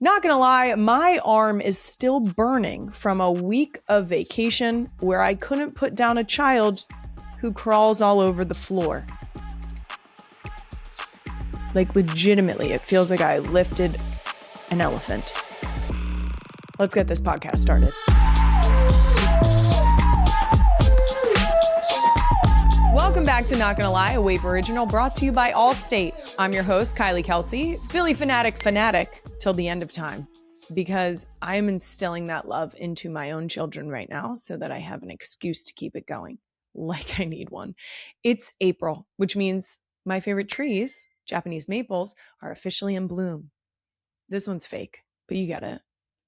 Not gonna lie, my arm is still burning from a week of vacation where I couldn't put down a child who crawls all over the floor. Like legitimately, it feels like I lifted an elephant. Let's get this podcast started. Welcome back to Not Gonna Lie, a WAPE original brought to you by Allstate. I'm your host, Kylie Kelce, Philly fanatic till the end of time, because I am instilling that love into my own children right now so that I have an excuse to keep it going, like I need one. It's April, which means my favorite trees, Japanese maples, are officially in bloom. This one's fake, but you get it.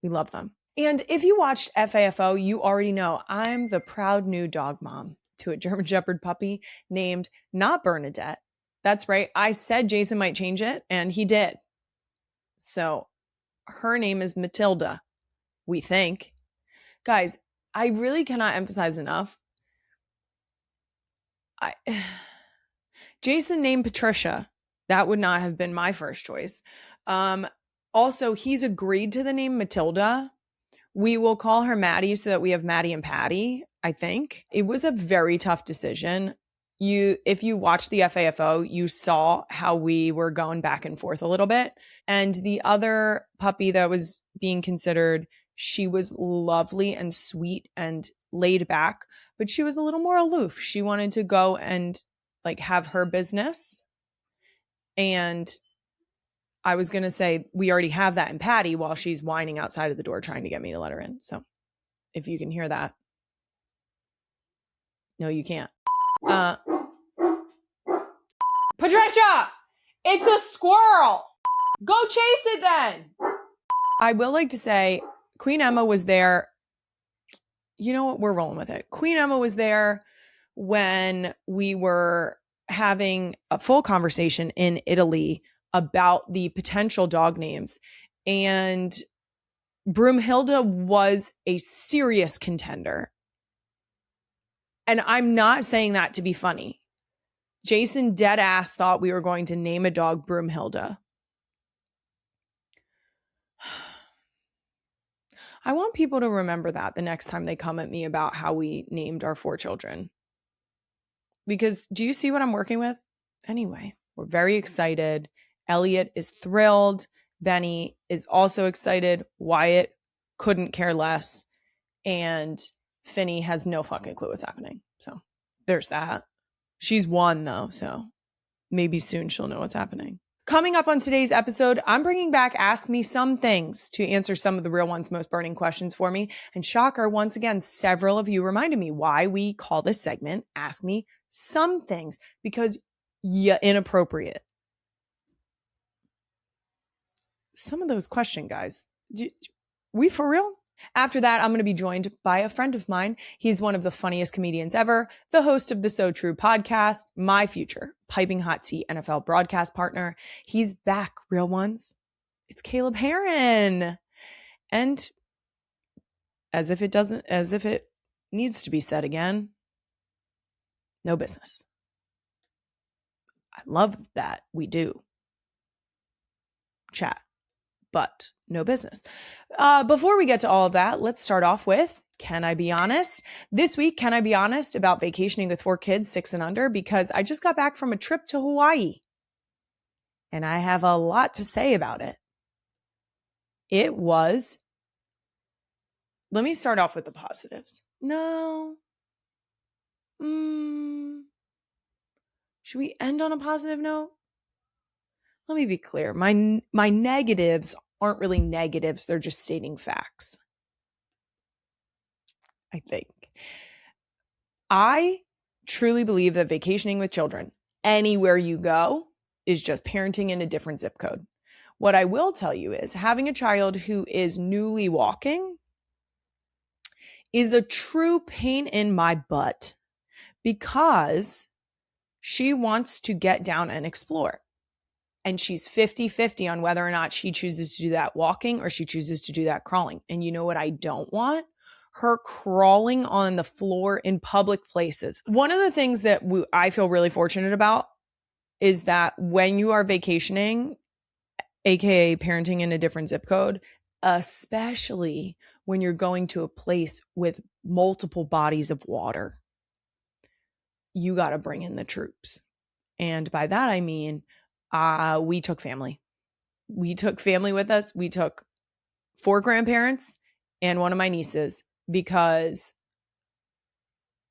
We love them. And if you watched FAFO, you already know I'm the proud new dog mom to a German Shepherd puppy named not Bernadette. That's right. I said Jason might change it, and he did. So her name is Matilda, we think. Guys, I really cannot emphasize enough. Jason named Patricia. That would not have been my first choice. Also, he's agreed to the name Matilda. We will call her Maddie so that we have Maddie and Patty, I think. It was a very tough decision. If you watched the FAFO, you saw how we were going back and forth a little bit. And the other puppy that was being considered, she was lovely and sweet and laid back, but she was a little more aloof. She wanted to go and have her business. And I was going to say, we already have that in Patty while she's whining outside of the door trying to get me to let her in. So if you can hear that. No, you can't. Patricia, it's a squirrel. Go chase it then. I will like to say Queen Emma was there. You know what? We're rolling with it. Queen Emma was there when we were having a full conversation in Italy about the potential dog names. And Broomhilda was a serious contender. And I'm not saying that to be funny. Jason dead ass thought we were going to name a dog Broomhilda. I want people to remember that the next time they come at me about how we named our 4 children. Because do you see what I'm working with? Anyway, we're very excited. Elliot is thrilled. Benny is also excited. Wyatt couldn't care less. And Finny has no fucking clue what's happening. So there's that. She's 1 though, so maybe soon she'll know what's happening. Coming up on today's episode, I'm bringing back Ask Me Some Things to answer some of the real ones' most burning questions for me. And shocker, once again, several of you reminded me why we call this segment Ask Me Some Things, because inappropriate. Some of those questions, guys, we for real? After that, I'm going to be joined by a friend of mine. He's one of the funniest comedians ever, the host of the So True podcast, my future piping hot tea NFL broadcast partner. He's back, real ones. It's Caleb Hearon. And as if it needs to be said again, no business. I love that we do chat, but no business. Before we get to all of that, let's start off with, can I be honest? This week, can I be honest about vacationing with 4 kids, 6 and under? Because I just got back from a trip to Hawaii. And I have a lot to say about it. Let me start off with the positives. No. Should we end on a positive note? Let me be clear. My negatives aren't really negatives. They're just stating facts. I think. I truly believe that vacationing with children, anywhere you go, is just parenting in a different zip code. What I will tell you is having a child who is newly walking is a true pain in my butt because she wants to get down and explore. And she's 50-50 on whether or not she chooses to do that walking or she chooses to do that crawling. And you know what I don't want? Her crawling on the floor in public places. One of the things that I feel really fortunate about is that when you are vacationing AKA parenting in a different zip code, especially when you're going to a place with multiple bodies of water. You got to bring in the troops. And by that, I mean, we took family. We took family with us. We took 4 grandparents and one of my nieces, because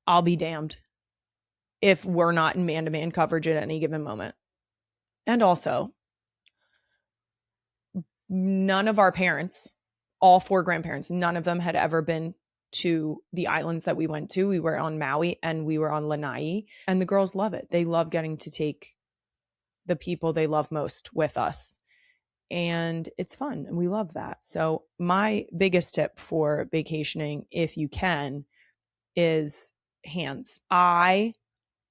I'll be damned if we're not in man-to-man coverage at any given moment. And also, none of our parents, all 4 grandparents, none of them had ever been to the islands that we went to. We were on Maui and we were on Lanai, and the girls love it. They love getting to take the people they love most with us. And it's fun, and we love that. So my biggest tip for vacationing, if you can, is hands. I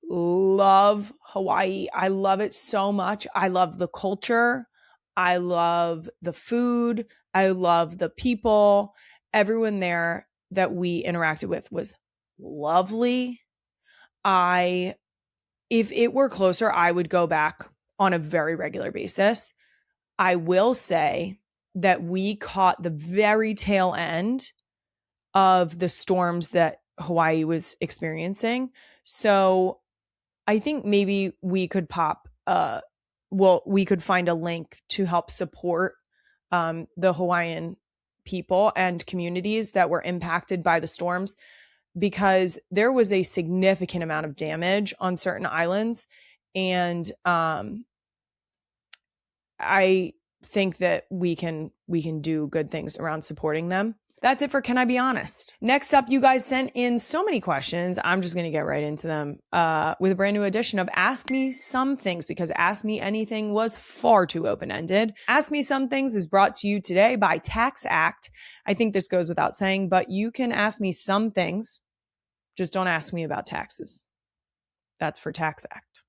love Hawaii. I love it so much. I love the culture. I love the food. I love the people. Everyone there that we interacted with was lovely. If it were closer, I would go back on a very regular basis. I will say that we caught the very tail end of the storms that Hawaii was experiencing. So I think maybe we could we could find a link to help support the Hawaiian people and communities that were impacted by the storms, because there was a significant amount of damage on certain islands. And I think that we can do good things around supporting them. That's it for Can I Be Honest? Next up, you guys sent in so many questions. I'm just going to get right into them with a brand new edition of Ask Me Some Things, because Ask Me Anything was far too open-ended. Ask Me Some Things is brought to you today by Tax Act. I think this goes without saying, but you can ask me some things. Just don't ask me about taxes. That's for Tax Act.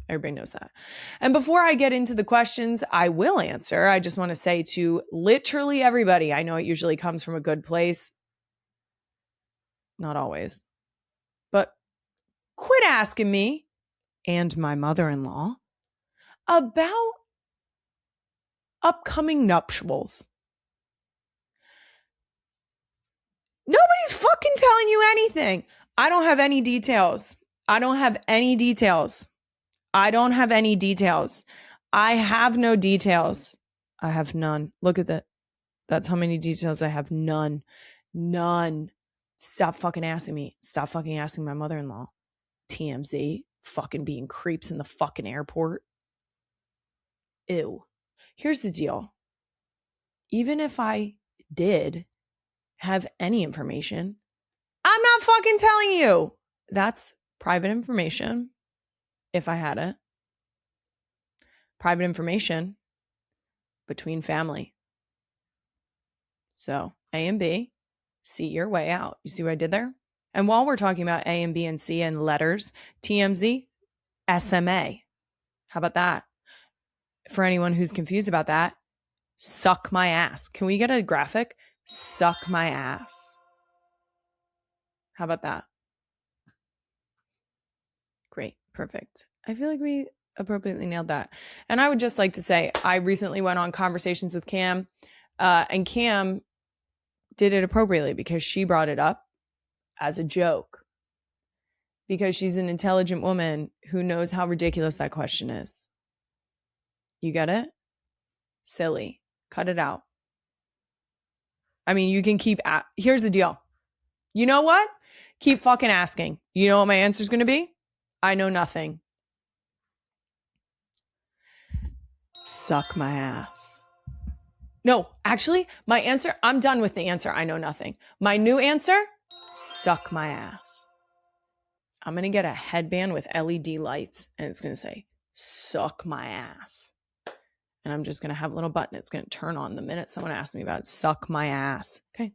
Everybody knows that. And before I get into the questions I will answer, I just want to say to literally everybody, I know it usually comes from a good place. Not always. But quit asking me and my mother-in-law about upcoming nuptials. Nobody's fucking telling you anything. I don't have any details. I have no details. I have none. Look at that. That's how many details I have. None. Stop fucking asking me. Stop fucking asking my mother-in-law. TMZ. Fucking being creeps in the fucking airport. Ew. Here's the deal. Even if I did have any information, I'm not fucking telling you. That's private information. If I had it. Private information between family. So A and B, see your way out. You see what I did there? And while we're talking about A and B and C and letters, TMZ, SMA. How about that? For anyone who's confused about that, suck my ass. Can we get a graphic? Suck my ass. How about that? Great. Perfect. I feel like we appropriately nailed that. And I would just like to say, I recently went on Conversations with Cam, and Cam did it appropriately because she brought it up as a joke, because she's an intelligent woman who knows how ridiculous that question is. You get it? Silly. Cut it out. I mean, you can keep here's the deal. You know what? Keep fucking asking. You know what my answer is going to be? I know nothing. Suck my ass. No, actually, my answer, I'm done with the answer. I know nothing. My new answer, suck my ass. I'm going to get a headband with LED lights, and it's going to say, suck my ass. And I'm just going to have a little button. It's going to turn on the minute someone asks me about it. Suck my ass. Okay.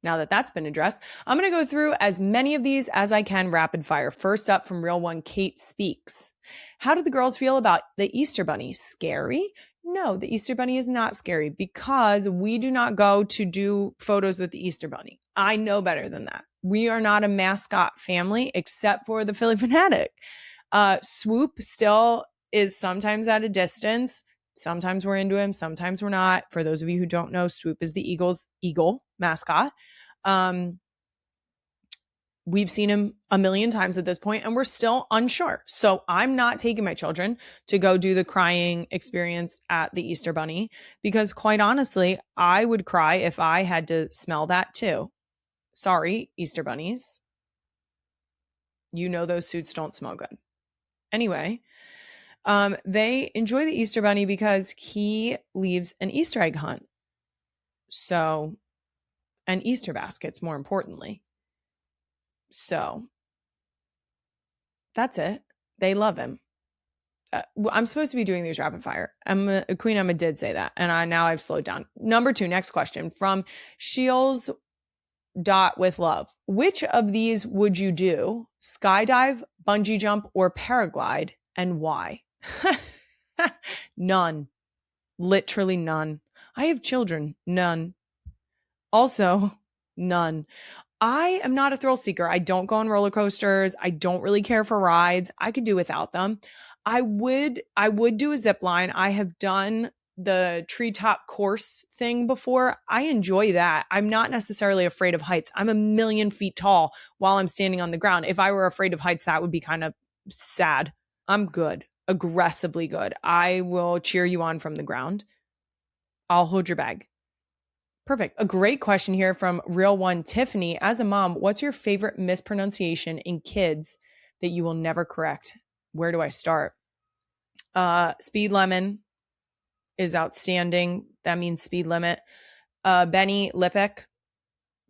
Now that that's been addressed, I'm going to go through as many of these as I can rapid fire. First up from Real One, Kate Speaks. How did the girls feel about the Easter Bunny? Scary? No, the Easter Bunny is not scary because we do not go to do photos with the Easter Bunny. I know better than that. We are not a mascot family except for the Philly Fanatic. Swoop still is sometimes at a distance Sometimes we're into him, sometimes we're not. For those of you who don't know, Swoop is the Eagles' eagle mascot. We've seen him a million times at this point, and we're still unsure. So I'm not taking my children to go do the crying experience at the Easter Bunny, because quite honestly, I would cry if I had to smell that too. Sorry, Easter Bunnies. You know those suits don't smell good. Anyway, they enjoy the Easter Bunny because he leaves an Easter egg hunt. So, and Easter baskets, more importantly. So that's it. They love him. I'm supposed to be doing these rapid fire. Queen Emma did say that. And now I've slowed down. Number 2, next question from Shields with love. Which of these would you do? Skydive, bungee jump, or paraglide, and why? None. Literally none. I have children. None. Also, none. I am not a thrill seeker. I don't go on roller coasters. I don't really care for rides. I could do without them. I would do a zip line. I have done the treetop course thing before. I enjoy that. I'm not necessarily afraid of heights. I'm 1,000,000 feet tall while I'm standing on the ground. If I were afraid of heights, that would be kind of sad. I'm good. Aggressively good. I will cheer you on from the ground. I'll hold your bag. Perfect. A great question here from Real One Tiffany. As a mom, what's your favorite mispronunciation in kids that you will never correct? Where do I start? Speed lemon is outstanding. That means speed limit. Benny Lippick.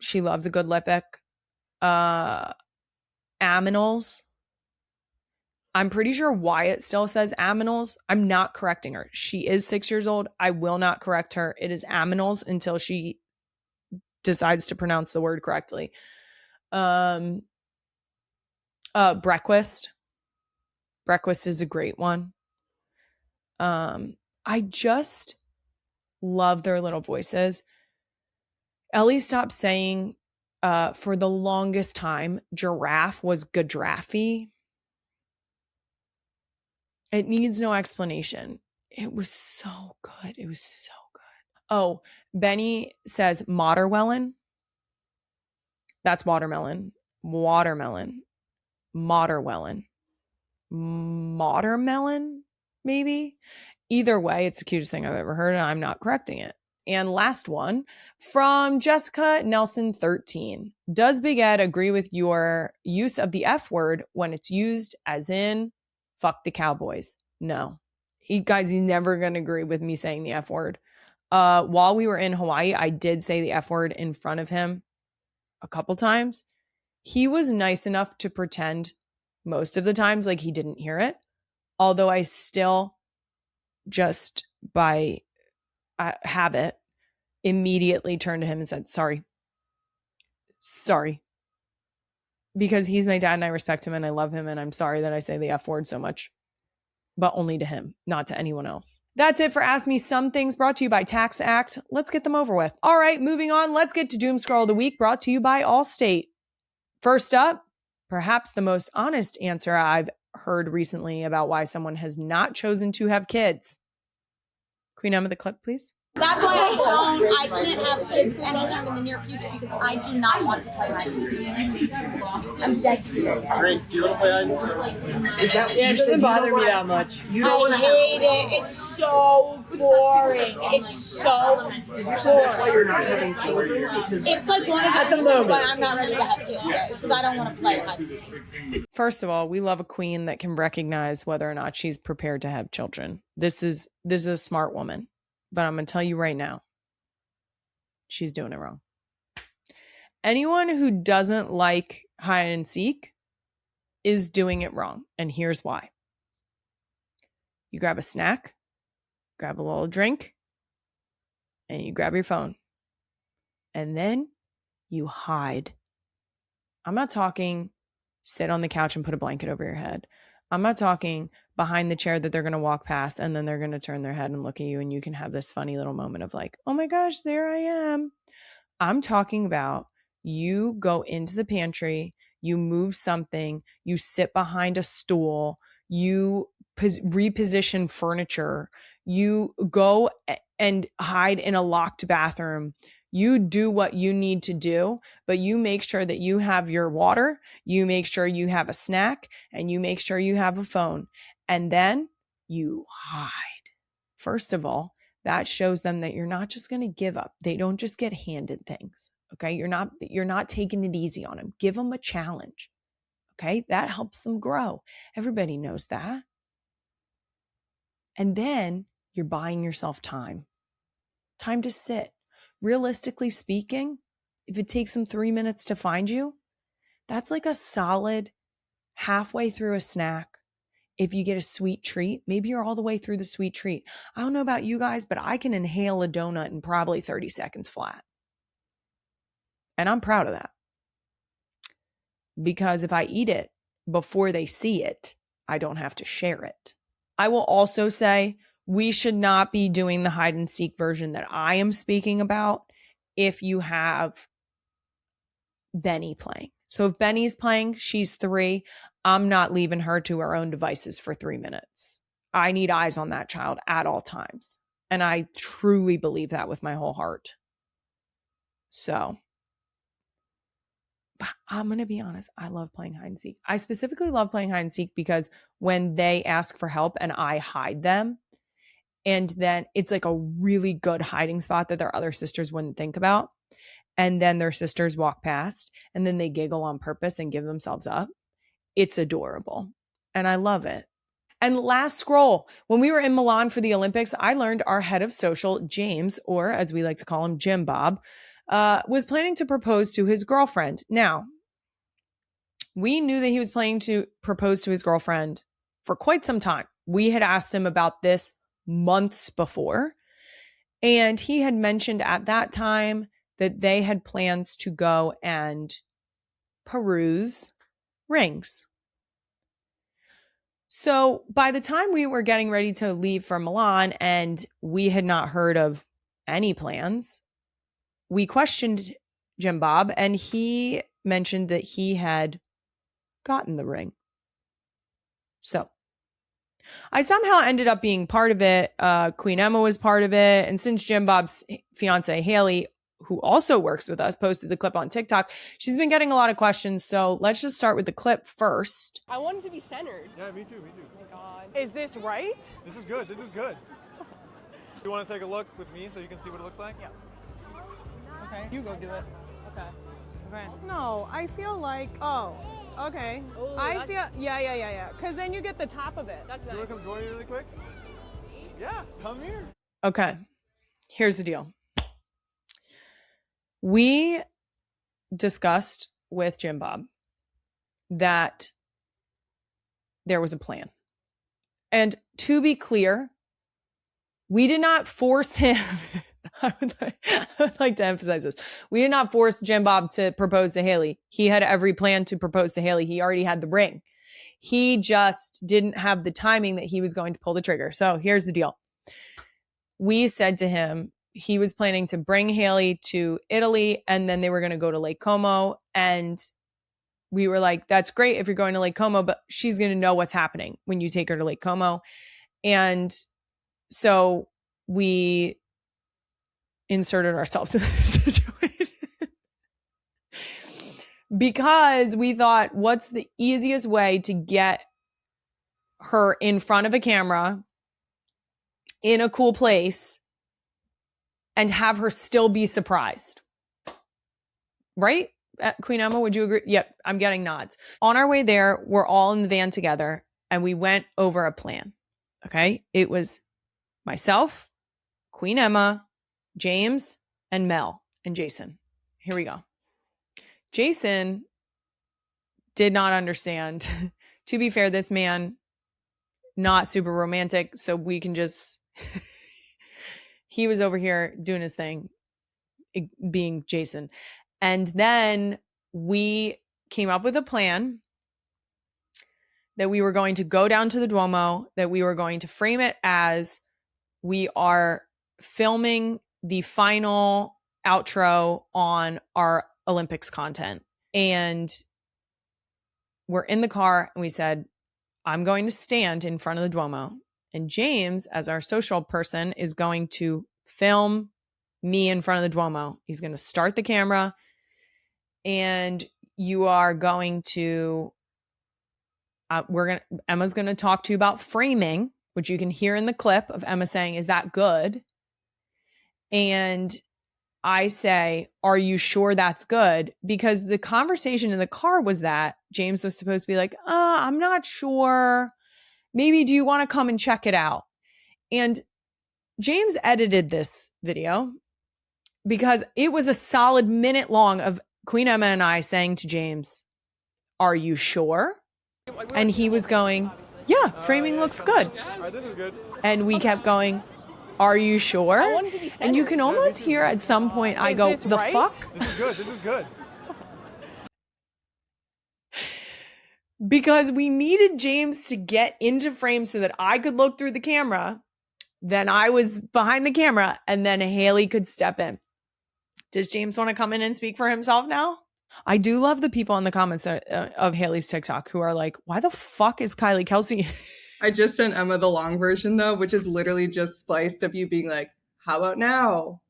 She loves a good Lippick. Aminals. I'm pretty sure Wyatt still says aminals. I'm not correcting her. She is 6 years old. I will not correct her. It is aminals until she decides to pronounce the word correctly. Breakfast. Breakfast is a great one. I just love their little voices. Ellie stopped saying for the longest time giraffe was gadraffy. It needs no explanation. It was so good. It was so good. Oh, Benny says Moderwellen. That's watermelon. Watermelon. Moderwellen. Modermelon, maybe? Either way, it's the cutest thing I've ever heard, and I'm not correcting it. And last one from Jessica Nelson 13. Does Big Ed agree with your use of the F word when it's used as in fuck the Cowboys? No. He's never going to agree with me saying the F word. While we were in Hawaii, I did say the F word in front of him a couple times. He was nice enough to pretend most of the times like he didn't hear it. Although I still, just by habit, immediately turned to him and said, sorry. Sorry. Because he's my dad and I respect him and I love him and I'm sorry that I say the F word so much. But only to him, not to anyone else. That's it for Ask Me Some Things, brought to you by Tax Act. Let's get them over with. All right, moving on. Let's get to Doom Scroll of the Week, brought to you by Allstate. First up, perhaps the most honest answer I've heard recently about why someone has not chosen to have kids. Queen Emma, the clip, please. That's why I can't have kids anytime in the near future because I do not want to play hide and seek. I'm dead serious. Grace, do you want to play hide and seek? It doesn't bother me that much. I hate it. It's so boring. It's so boring. Did you say that's why you're not having children? Because it's like one of the reasons why I'm not ready to have kids, guys, because I don't want to play hide and seek. First of all, we love a queen that can recognize whether or not she's prepared to have children. This is a smart woman. But I'm going to tell you right now, she's doing it wrong. Anyone who doesn't like hide and seek is doing it wrong. And here's why. You grab a snack, grab a little drink, and you grab your phone. And then you hide. I'm not talking sit on the couch and put a blanket over your head. I'm not talking behind the chair that they're going to walk past and then they're going to turn their head and look at you and you can have this funny little moment of like, oh my gosh, there I am. I'm talking about you go into the pantry, you move something, you sit behind a stool, you reposition furniture, You go and hide in a locked bathroom. You do what you need to do, but you make sure that you have your water, you make sure you have a snack, and you make sure you have a phone. And then you hide. First of all, that shows them that you're not just going to give up. They don't just get handed things. Okay? You're not taking it easy on them. Give them a challenge. Okay? That helps them grow. Everybody knows that. And then you're buying yourself time. Time to sit. Realistically speaking, if it takes them 3 minutes to find you, that's like a solid halfway through a snack. If you get a sweet treat, maybe you're all the way through the sweet treat. I don't know about you guys, but I can inhale a donut in probably 30 seconds flat. And I'm proud of that. Because if I eat it before they see it, I don't have to share it. I will also say we should not be doing the hide and seek version that I am speaking about if you have Benny playing. So if Benny's playing, she's 3. I'm not leaving her to her own devices for 3 minutes. I need eyes on that child at all times. And I truly believe that with my whole heart. So I'm going to be honest. I love playing hide and seek. I specifically love playing hide and seek because when they ask for help and I hide them, and then it's like a really good hiding spot that their other sisters wouldn't think about. And then their sisters walk past and then they giggle on purpose and give themselves up. It's adorable. And I love it. And last scroll, when we were in Milan for the Olympics, I learned our head of social, James, or as we like to call him, Jim Bob, was planning to propose to his girlfriend. Now, we knew that he was planning to propose to his girlfriend for quite some time. We had asked him about this months before, and he had mentioned at that time that they had plans to go and peruse rings. So by the time we were getting ready to leave for Milan and we had not heard of any plans, we questioned Jim Bob and he mentioned that he had gotten the ring. So I somehow ended up being part of it. Queen Emma was part of it. And since Jim Bob's fiance, Haley, who also works with us, posted the clip on TikTok, she's been getting a lot of questions. So let's just start with the clip first. I want it to be centered. Yeah, me too, me too. Oh my God. Is this right? This is good, this is good. You want to take a look with me so you can see what it looks like? Yeah. Okay, you go do it. Okay. Okay. No, I feel like, okay. Oh, I feel, yeah. Because then you get the top of it. That's Do you want nice. to come join me really quick? Yeah, come here. Okay. Here's the deal. We discussed with Jim Bob that there was a plan. And to be clear, we did not force him. I would like to emphasize this. We did not force Jim Bob to propose to Haley. He had every plan to propose to Haley. He already had the ring. He just didn't have the timing that he was going to pull the trigger. So here's the deal. We said to him, he was planning to bring Haley to Italy and then they were going to go to Lake Como. And we were like, that's great if you're going to Lake Como, but she's going to know what's happening when you take her to Lake Como. And so we inserted ourselves in this situation because we thought, what's the easiest way to get her in front of a camera in a cool place and have her still be surprised? Right? Queen Emma, would you agree? Yep, I'm getting nods. On our way there, we're all in the van together and we went over a plan. Okay? It was myself, Queen Emma, James, and Mel, and Jason. Here we go. Jason did not understand. To be fair, this man, not super romantic, so we can just... He was over here doing his thing, being Jason. And then we came up with a plan that we were going to go down to the Duomo, that we were going to frame it as we are filming the final outro on our Olympics content. And we're in the car and we said, I'm going to stand in front of the Duomo And James, as our social person, is going to film me in front of the Duomo. He's going to start the camera, and you are going to Emma's going to talk to you about framing, which you can hear in the clip of Emma saying, "Is that good?" And I say, "Are you sure that's good?" Because the conversation in the car was that James was supposed to be like, "I'm not sure. Maybe do you want to come and check it out?" And James edited this video because it was a solid minute long of Queen Emma and I saying to James, "Are you sure?" And he was going, "Yeah, framing looks good." All right, this is good. And we kept going, "Are you sure?" I wanted to be centered. And you can almost hear at some point I go, this "The right? fuck?" This is good. This is good. Because we needed James to get into frame so that I could look through the camera. Then I was behind the camera, and then Haley could step in. Does James want to come in and speak for himself now? I do love the people in the comments of Haley's TikTok who are like, "Why the fuck is Kylie Kelce?" I just sent Emma the long version though, which is literally just spliced of you being like, "How about now?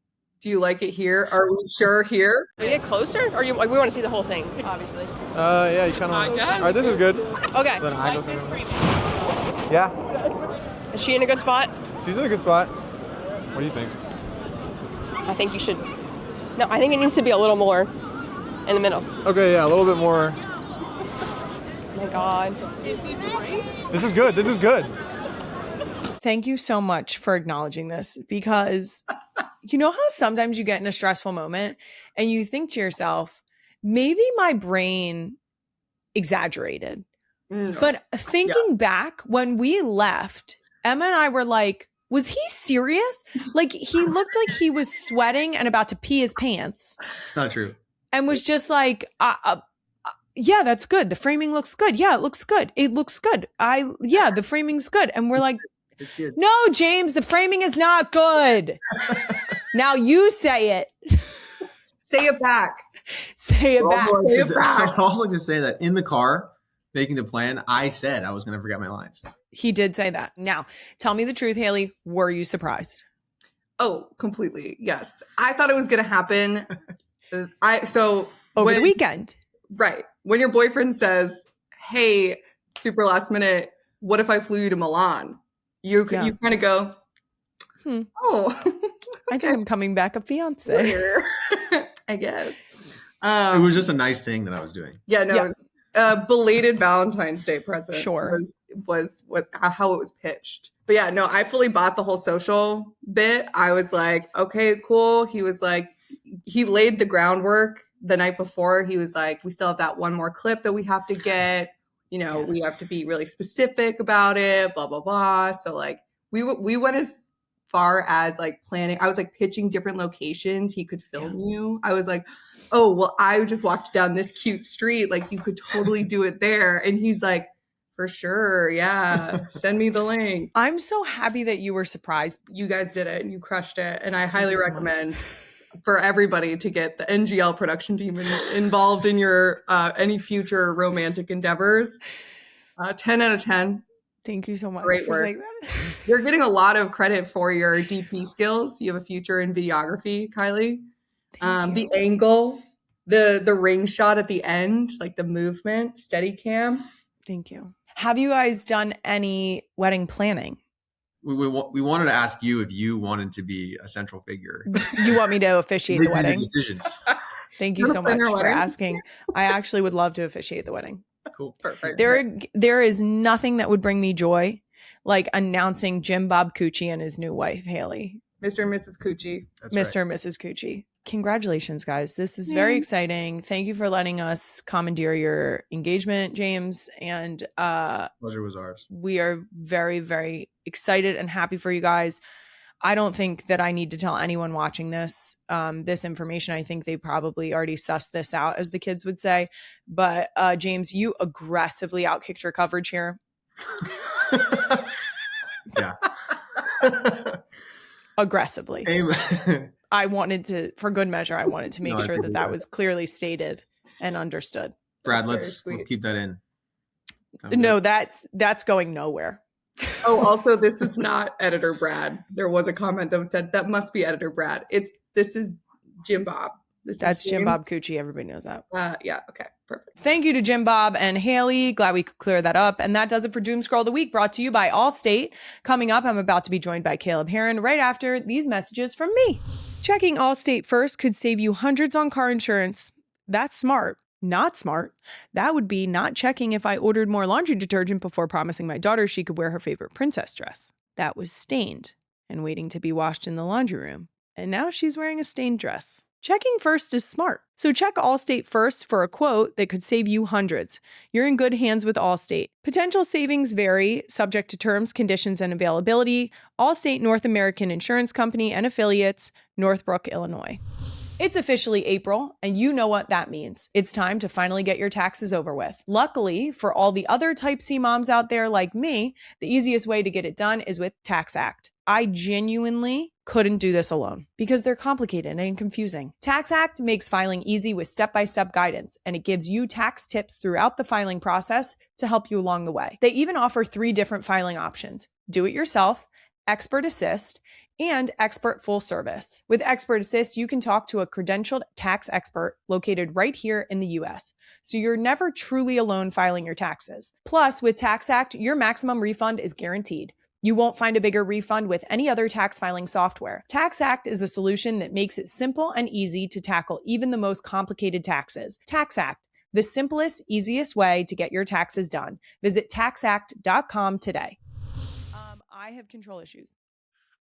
Do you like it here? Are we sure here?" Can we get closer? Or we want to see the whole thing, obviously. Yeah, you kind of. All right, this is good. Okay. Then I go second. Yeah, Is she in a good spot? she's in a good spot. What do you think? I think you should. No, I think it needs to be a little more in the middle. Okay, yeah, a little bit more. Oh my God. This is good. This is good. Thank you so much for acknowledging this, because you know how sometimes you get in a stressful moment and you think to yourself, maybe my brain exaggerated. But thinking back, when we left, Emma and I were like, was he serious? Like, he looked like he was sweating and about to pee his pants. It's not true. And was just like, yeah, that's good. The framing looks good. Yeah, it looks good. It looks good. Yeah, the framing's good. And we're like, It's good. no, James, the framing is not good. Now you say it. Say it back. Say it back. Say it back. I'd also like to say that in the car, making the plan, I said I was going to forget my lines. He did say that. Now, tell me the truth, Haley. Were you surprised? Oh, completely. Yes. I thought it was going to happen. Over the weekend. Right. When your boyfriend says, "Hey, super last minute, what if I flew you to Milan?" You kind of go, "Oh, I think I'm coming back a fiance." I guess. It was just a nice thing that I was doing. Yeah, no, Yeah. It was, belated Valentine's Day present. Sure. was how it was pitched. But yeah, no, I fully bought the whole social bit. I was like, okay, cool. He was like, he laid the groundwork the night before. He was like, we still have that one more clip that we have to get. You know, we have to be really specific about it, blah, blah, blah. So like we went as far as like planning. I was like pitching different locations he could film you. I was like, oh, well, I just walked down this cute street. Like you could totally do it there. And he's like, for sure. Yeah. Send me the link. I'm so happy that you were surprised. You guys did it and you crushed it. And I highly recommend for everybody to get the NGL production team involved in your any future romantic endeavors. 10 out of 10. Thank you so much. Great for work. saying that. You're getting a lot of credit for your DP skills. You have a future in videography, Kylie. The angle, the ring shot at the end, like the movement, steady cam. Thank you. Have you guys done any wedding planning? We wanted to ask you if you wanted to be a central figure. You want me to officiate the Making wedding? decisions. Thank you You so wanna plan much your for wedding? asking. I actually would love to officiate the wedding. Cool. Perfect. There is nothing that would bring me joy like announcing Jim Bob Cucci and his new wife, Haley. Mr. and Mrs. Coochie. That's Mr. right. and Mrs. Cucci. Congratulations, guys. This is very exciting. Thank you for letting us commandeer your engagement, James. And Pleasure was ours. we are very, very excited and happy for you guys. I don't think that I need to tell anyone watching this this information. I think they probably already sussed this out, as the kids would say. But James, you aggressively outkicked your coverage here. Yeah. Aggressively. Amen. I wanted to, for good measure, I wanted to make No, I sure that believe that that. was clearly stated and understood. Brad, That's very let's sweet. keep that in. Sound No, good? that's going nowhere. Oh, also, this is not editor Brad. There was a comment that said that must be editor Brad. This is Jim Bob. That's Jim Bob Cucci. Everybody knows that. Yeah. Okay. Perfect. Thank you to Jim Bob and Haley. Glad we could clear that up. And that does it for Doom Scroll of the Week, brought to you by Allstate. Coming up, I'm about to be joined by Caleb Hearon right after these messages from me. Checking Allstate first could save you hundreds on car insurance. That's smart. Not smart. That would be not checking if I ordered more laundry detergent before promising my daughter she could wear her favorite princess dress. That was stained and waiting to be washed in the laundry room. And now she's wearing a stained dress. Checking first is smart. So check Allstate first for a quote that could save you hundreds. You're in good hands with Allstate. Potential savings vary, subject to terms, conditions, and availability. Allstate North American Insurance Company and affiliates, Northbrook, Illinois. It's officially April, and you know what that means. It's time to finally get your taxes over with. Luckily, for all the other Type C moms out there like me, the easiest way to get it done is with TaxAct. I genuinely couldn't do this alone because they're complicated and confusing. TaxAct makes filing easy with step-by-step guidance, and it gives you tax tips throughout the filing process to help you along the way. They even offer 3 different filing options: do it yourself, Expert Assist, and Expert Full Service. With Expert Assist, you can talk to a credentialed tax expert located right here in the US, so you're never truly alone filing your taxes. Plus, with TaxAct, your maximum refund is guaranteed. You won't find a bigger refund with any other tax filing software. TaxAct is a solution that makes it simple and easy to tackle even the most complicated taxes. TaxAct, the simplest, easiest way to get your taxes done. Visit taxact.com today. I have control issues.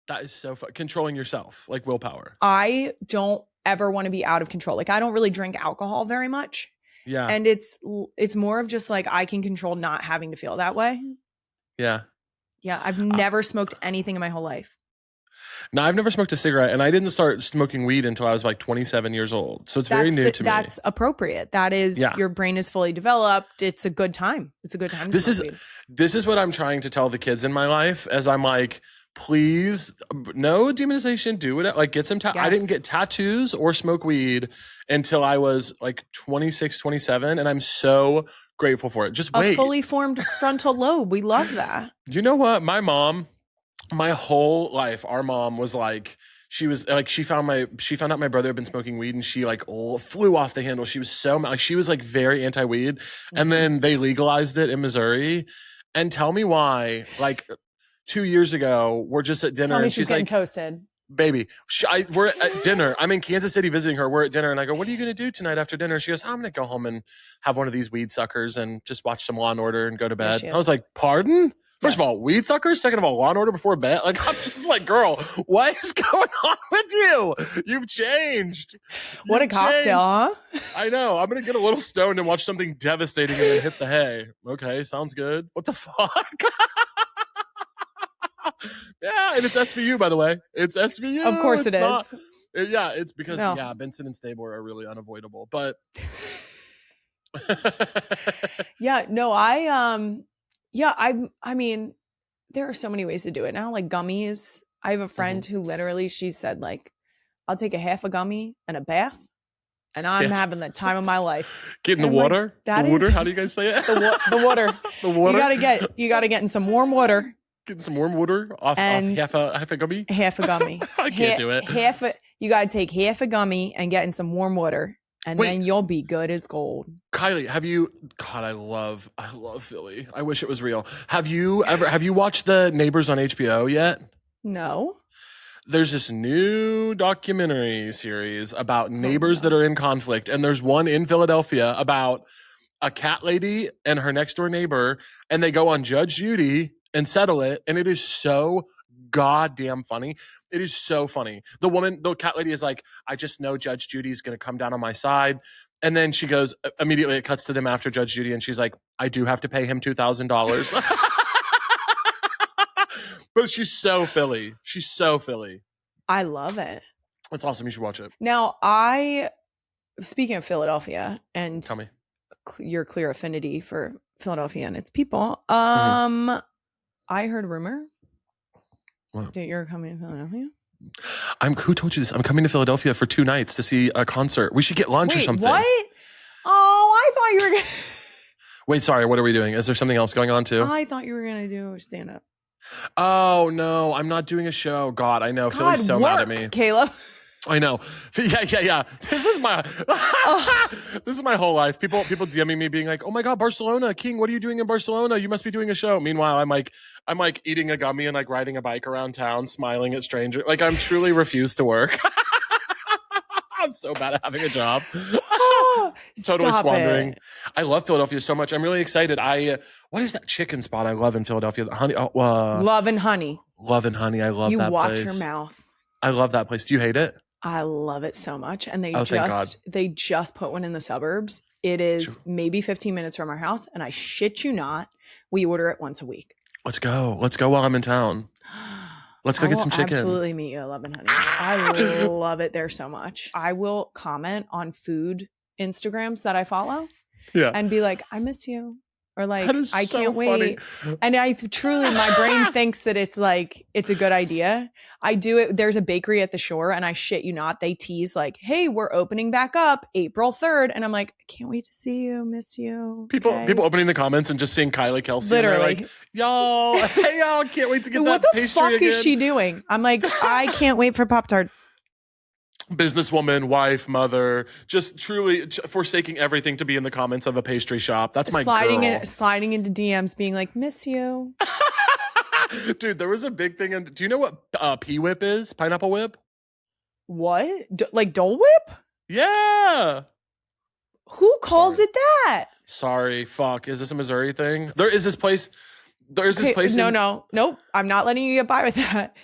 That is so fun. Controlling yourself, like willpower. I don't ever want to be out of control. Like, I don't really drink alcohol very much. Yeah. And it's more of just like, I can control not having to feel that way. Yeah. Yeah. I've never smoked anything in my whole life. No, I've never smoked a cigarette, and I didn't start smoking weed until I was like 27 years old. So it's very new to me. That's appropriate. That is, your brain is fully developed. It's a good time. It's a good time to smoke weed. This is what I'm trying to tell the kids in my life, as I'm like, please, no demonization, do it. Like, get some, I didn't get tattoos or smoke weed until I was like 26, 27. And I'm so grateful for it. Just wait. A fully formed frontal lobe. We love that. You know what? My mom, my whole life, our mom was like, she was like, she found out my brother had been smoking weed, and she like flew off the handle. She was she was like very anti-weed. Mm-hmm. And then they legalized it in Missouri. And tell me why, like 2 years ago, we're just at dinner, and she's getting like, toasted. Baby, we're at dinner. I'm in Kansas City visiting her. We're at dinner, and I go, what are you going to do tonight after dinner? She goes, I'm going to go home and have one of these weed suckers and just watch some Law and Order and go to bed. I was like, pardon? First of all, weed suckers. Second of all, Law and Order before bed. Like, I'm just like, girl, what is going on with you? You've changed. What a cocktail, huh? I know. I'm going to get a little stoned and watch something devastating and then hit the hay. Okay, sounds good. What the fuck? Yeah, and it's SVU, by the way. It's SVU. Of course it is. Yeah, it's because Benson and Stabor are really unavoidable. But yeah, no, I mean, there are so many ways to do it now. Like gummies. I have a friend who literally, she said, like, I'll take a half a gummy and a bath, and I'm having the time of my life. Get in the water. Like, the water. How do you guys say it? The water. The water. You gotta get in some warm water. Getting some warm water off half a gummy. Half a gummy. I can't do it. You gotta take half a gummy and get in some warm water, and then you'll be good as gold. Kylie, have you? God, I love Philly. I wish it was real. Have you watched the Neighbors on HBO yet? No. There's this new documentary series about neighbors that are in conflict, and there's one in Philadelphia about a cat lady and her next door neighbor, and they go on Judge Judy and settle it, and it is so goddamn funny. It is so funny. The cat lady is like, I just know Judge Judy's going to come down on my side. And then she goes, immediately it cuts to them after Judge Judy, and she's like, I do have to pay him $2,000. But she's so Philly. She's so Philly. I love it. It's awesome. You should watch it. Now, speaking of Philadelphia and Tell me. Your clear affinity for Philadelphia and its people, I heard a rumor that you're coming to Philadelphia. Who told you this? I'm coming to Philadelphia for 2 nights to see a concert. We should get lunch or something. What? Oh, I thought you were. Wait, sorry. What are we doing? Is there something else going on too? I thought you were gonna do stand up. Oh no, I'm not doing a show. God, I know. Philly's so mad at me. Caleb. I know. Yeah. This is my this is my whole life. People DMing me being like, "Oh my God, Barcelona, King, what are you doing in Barcelona? You must be doing a show." Meanwhile, I'm like eating a gummy and like riding a bike around town, smiling at strangers. Like I'm truly refuse to work. I'm so bad at having a job. Totally squandering. I love Philadelphia so much. I'm really excited. What is that chicken spot I love in Philadelphia? Honey, Love and Honey. Love and Honey. I love that watch place. your mouth. I love that place. Do you hate it? I love it so much. And they just put one in the suburbs. It is maybe 15 minutes from our house. And I shit you not, we order it once a week. Let's go. Let's go while I'm in town. Let's go get some chicken. Absolutely meet you at Love and Honey. I love it there so much. I will comment on food Instagrams that I follow and be like, I miss you. Or like, I can't wait. And I truly, my brain thinks that it's like, it's a good idea. I do it. There's a bakery at the shore and I shit you not. They tease like, hey, we're opening back up April 3rd. And I'm like, I can't wait to see you. Miss you. People opening the comments and just seeing Kylie Kelce. Literally. And like, y'all, hey y'all, can't wait to get that pastry What the fuck again. is she doing? I'm like, I can't wait for Pop-Tarts. Businesswoman, wife, mother, just truly forsaking everything to be in the comments of a pastry shop. That's my girl. Sliding into DMs being like, miss you. Dude, there was a big thing. Do you know what P-Whip is? Pineapple whip? What? Like Dole Whip? Yeah. Who calls it that? Sorry, fuck. Is this a Missouri thing? There is this place. There's this place. Nope. I'm not letting you get by with that.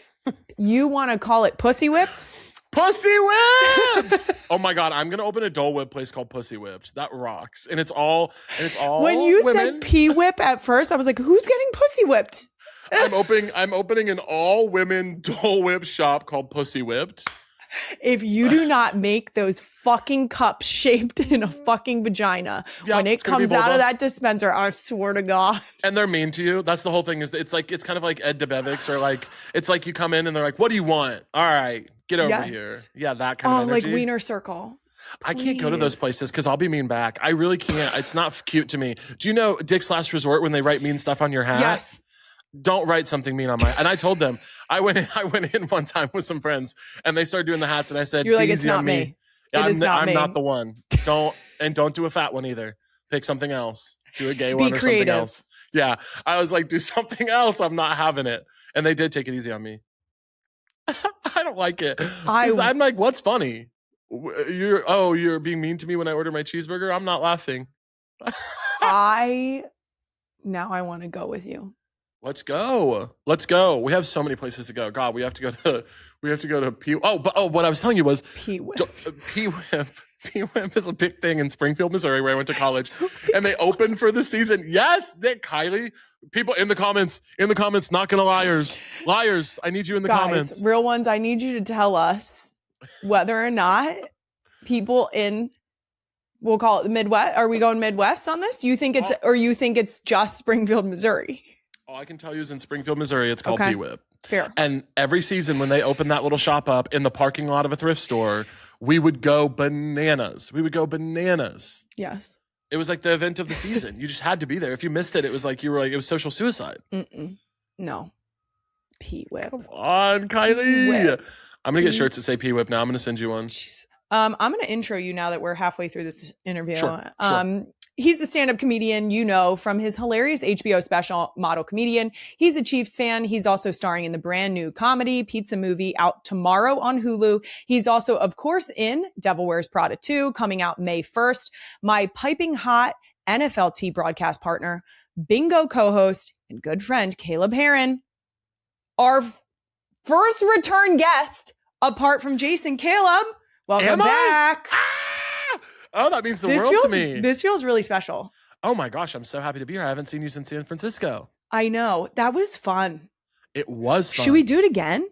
You want to call it Pussy Whipped? Pussy Whipped! Oh my God, I'm gonna open a Dole Whip place called Pussy Whipped. That rocks. And it's all when you women. said P-Whip at first, I was like, who's getting pussy whipped? I'm opening an all women Dole Whip shop called Pussy Whipped. If you do not make those fucking cups shaped in a fucking vagina when it comes out of that dispenser, I swear to God. And they're mean to you. That's the whole thing. Is it's kind of like Ed DeBevics, or like it's like you come in and they're like, "What do you want? All right, get over here." Yeah, that kind of energy. Like Wiener Circle. I can't go to those places because I'll be mean back. I really can't. It's not cute to me. Do you know Dick's Last Resort when they write mean stuff on your hat? Yes. Don't write something mean on my. And I told them I went in one time with some friends and they started doing the hats and I said, "You're like, it's not me. I'm not the one. Don't do a fat one either. Pick something else. Do a gay one or something else." Yeah, I was like, do something else. I'm not having it. And they did take it easy on me. I don't like it. I'm like, what's funny? You're being mean to me when I order my cheeseburger. I'm not laughing. Now I want to go with you. Let's go. We have so many places to go. God, we have to go to P. What I was telling you was P-Whip. P-Whip is a big thing in Springfield, Missouri, where I went to college, and they opened for the season. Yes, Kylie. People in the comments, not gonna liars. I need you in the comments. Real ones, I need you to tell us whether or not people in, we'll call it the Midwest. Are we going Midwest on this? You think it's just Springfield, Missouri? All I can tell you is in Springfield, Missouri, it's called P-Whip. Fair. And every season when they opened that little shop up in the parking lot of a thrift store, we would go bananas. Yes. It was like the event of the season. You just had to be there. If you missed it, it was like it was social suicide. No. P-Whip. Come on, Kylie. P-Whip. I'm going to get shirts that say P-Whip now. I'm going to send you one. I'm going to intro you now that we're halfway through this interview. Sure. He's the stand-up comedian, from his hilarious HBO special, Model Comedian. He's a Chiefs fan. He's also starring in the brand new comedy Pizza Movie out tomorrow on Hulu. He's also, of course, in Devil Wears Prada 2, coming out May 1st. My piping hot NFL broadcast partner, bingo co-host, and good friend, Caleb Hearon. Our first return guest, apart from Jason. Caleb, welcome back. Oh, that means the world to me. This feels really special. Oh my gosh, I'm so happy to be here. I haven't seen you since San Francisco. I know. That was fun. It was fun. Should we do it again?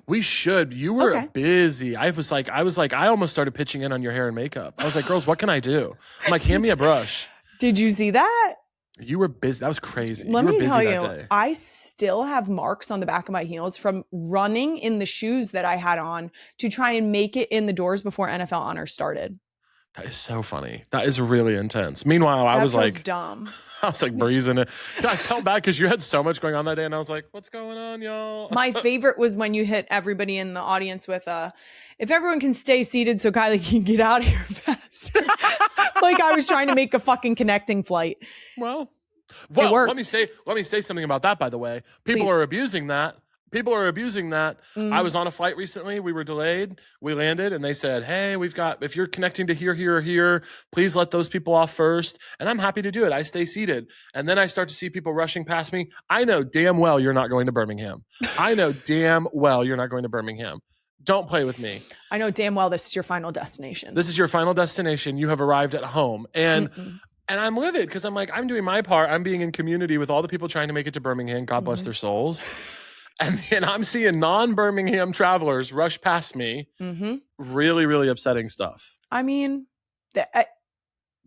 We should. You were busy. I was like, I almost started pitching in on your hair and makeup. I was like, girls, what can I do? I'm like, hand me a brush. Did you see that? You were busy. That was crazy. Let me tell you, day. I still have marks on the back of my heels from running in the shoes that I had on to try and make it in the doors before NFL Honors started. That is so funny. That is really intense. Meanwhile, I was like, dumb. I was like breezing it. I felt bad because you had so much going on that day, and I was like, "What's going on, y'all?" My favorite was when you hit everybody in the audience with if everyone can stay seated so Kylie can get out of here faster. Like I was trying to make a fucking connecting flight. Well, worked. let me say something about that, by the way. People Please. are abusing that. People are abusing that. I was on a flight recently. We were delayed. We landed and they said, "Hey, if you're connecting to here, here, or here, please let those people off first." And I'm happy to do it. I stay seated. And then I start to see people rushing past me. I know damn well you're not going to Birmingham. I know damn well you're not going to Birmingham. Don't play with me. I know damn well this is your final destination. This is your final destination. You have arrived at home. And I'm livid because I'm like, I'm doing my part. I'm being in community with all the people trying to make it to Birmingham. God bless their souls. And then I'm seeing non-Birmingham travelers rush past me. Really, really upsetting stuff. I mean,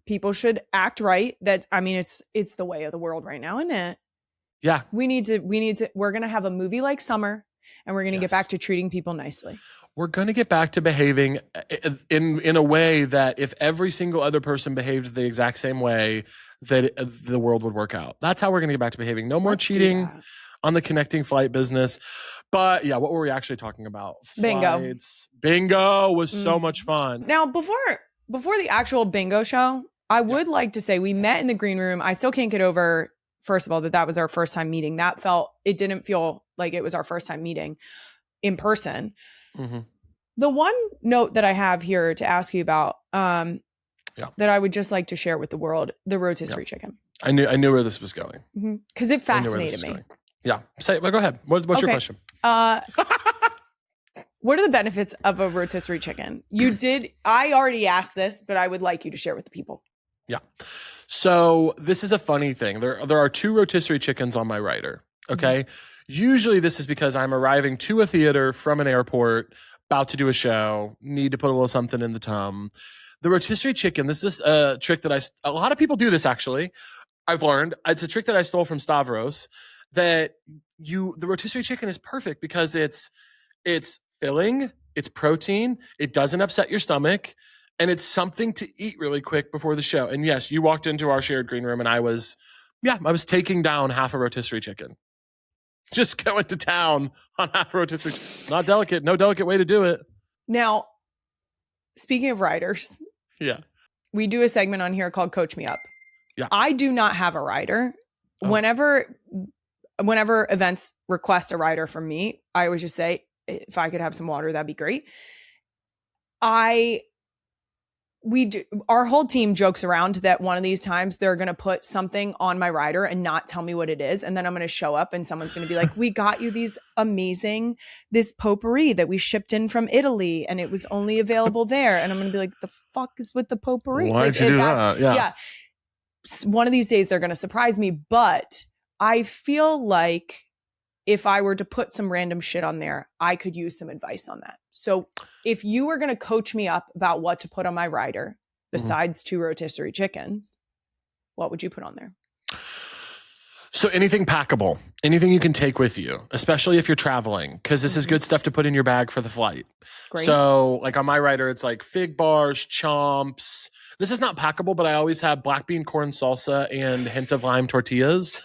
people should act right. It's the way of the world right now, isn't it? Yeah. We're going to have a movie like Summer, and we're going to get back to treating people nicely. We're going to get back to behaving in a way that if every single other person behaved the exact same way, that the world would work out. That's how we're going to get back to behaving. No more cheating on the connecting flight business. But yeah, what were we actually talking about? Flights. Bingo was so much fun. Now, before the actual bingo show, I would like to say we met in the green room. I still can't get over, first of all, that was our first time meeting. It didn't feel like it was our first time meeting in person. The one note that I have here to ask you about that I would just like to share with the world, the rotisserie chicken. I knew where this was going. Because it fascinated me. Yeah. Go ahead. What's your question? What are the benefits of a rotisserie chicken? I already asked this, but I would like you to share with the people. Yeah. So this is a funny thing. There are 2 rotisserie chickens on my rider. Okay. Usually this is because I'm arriving to a theater from an airport, about to do a show, need to put a little something in the tum. The rotisserie chicken, this is a trick that a lot of people do this actually. I've learned. It's a trick that I stole from Stavros. The rotisserie chicken is perfect because it's filling, it's protein, it doesn't upset your stomach, and it's something to eat really quick before the show. And yes, you walked into our shared green room and I was taking down half a rotisserie chicken. Just going to town on half a rotisserie chicken. Not delicate, no delicate way to do it. Now, speaking of riders, we do a segment on here called Coach Me Up. Yeah. I do not have a rider. Whenever events request a rider from me, I always just say, if I could have some water, that'd be great. Our whole team jokes around that one of these times they're going to put something on my rider and not tell me what it is. And then I'm going to show up and someone's going to be like, we got you this potpourri that we shipped in from Italy and it was only available there. And I'm going to be like, the fuck is with the potpourri? Why'd you do that? Yeah. One of these days they're going to surprise me, but I feel like if I were to put some random shit on there, I could use some advice on that. So if you were going to coach me up about what to put on my rider, besides 2 rotisserie chickens, what would you put on there? So anything packable, anything you can take with you, especially if you're traveling, because this is good stuff to put in your bag for the flight. Great. So like on my rider, it's like fig bars, chomps. This is not packable, but I always have black bean corn salsa and hint of lime tortillas.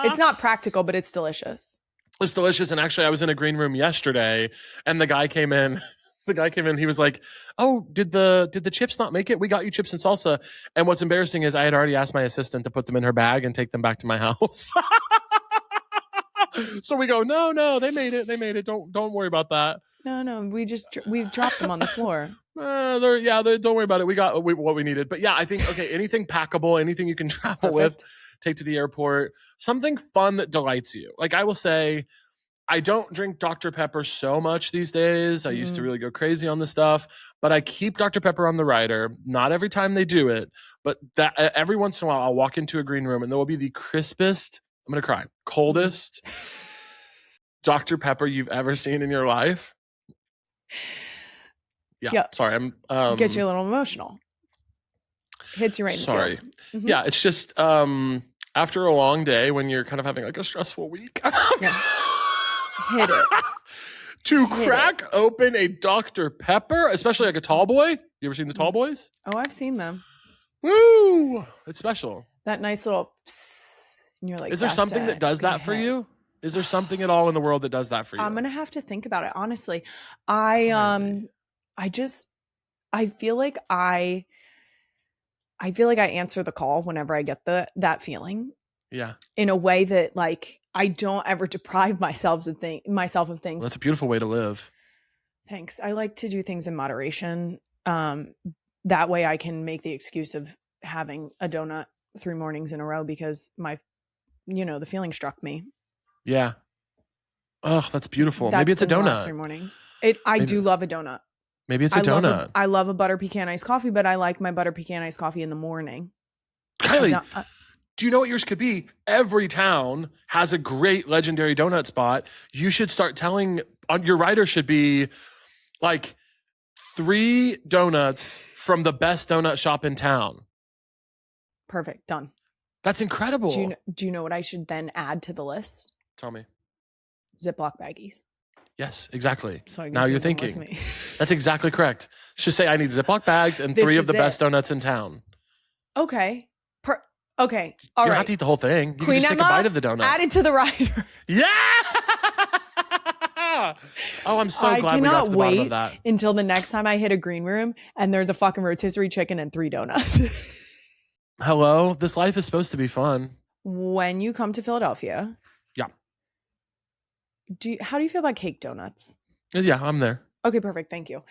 It's not practical, but it's delicious. It's delicious. And actually, I was in a green room yesterday and the guy came in. He was like, "Oh, did the chips not make it? We got you chips and salsa." And what's embarrassing is I had already asked my assistant to put them in her bag and take them back to my house. So we go, no, they made it. Don't worry about that. No, we dropped them on the floor. Don't worry about it. We got what we needed. But yeah, I think, okay, anything packable, anything you can travel with, take to the airport, something fun that delights you. Like I will say, I don't drink Dr. Pepper so much these days. I used to really go crazy on the stuff, but I keep Dr. Pepper on the rider. Not every time they do it, but that every once in a while I'll walk into a green room and there will be the crispest, I'm going to cry, coldest Dr. Pepper you've ever seen in your life. Yeah. Sorry. I'm get you a little emotional. Hits you right in the feels. Mm-hmm. Yeah. It's just, after a long day when you're kind of having like a stressful week. Hit it. to crack open a Dr. Pepper, especially like a tall boy. You ever seen the tall boys? Oh, I've seen them. Woo! It's special. That nice little psst, and you're like, is there something that does that for you? Is there something at all in the world that does that for you? I'm gonna have to think about it. Honestly, I feel like I answer the call whenever I get that feeling. Yeah. In a way that like I don't ever deprive myself of things. Well, that's a beautiful way to live. Thanks. I like to do things in moderation. That way I can make the excuse of having a donut 3 mornings in a row because the feeling struck me. Yeah. Oh, that's beautiful. Maybe it's a donut. Last 3 mornings. I do love a donut. Maybe it's a donut. I love a butter pecan iced coffee, but I like my butter pecan iced coffee in the morning. Kylie, do you know what yours could be? Every town has a great legendary donut spot. You should start telling, your rider should be like 3 donuts from the best donut shop in town. Perfect. Done. That's incredible. Do you know what I should then add to the list? Tell me. Ziploc baggies. Yes, exactly. So now you're thinking. That's exactly correct. Just say I need Ziploc bags and 3 of the best donuts in town. Okay. Okay. All right. You don't have to eat the whole thing. You can just take a bite of the donut. Add it to the rider. Yeah. Oh, I'm so glad we got to the bottom of that. Until the next time I hit a green room and there's a fucking rotisserie chicken and 3 donuts. Hello, this life is supposed to be fun. When you come to Philadelphia, yeah. How do you feel about cake donuts? Yeah, I'm there. Okay, perfect. Thank you.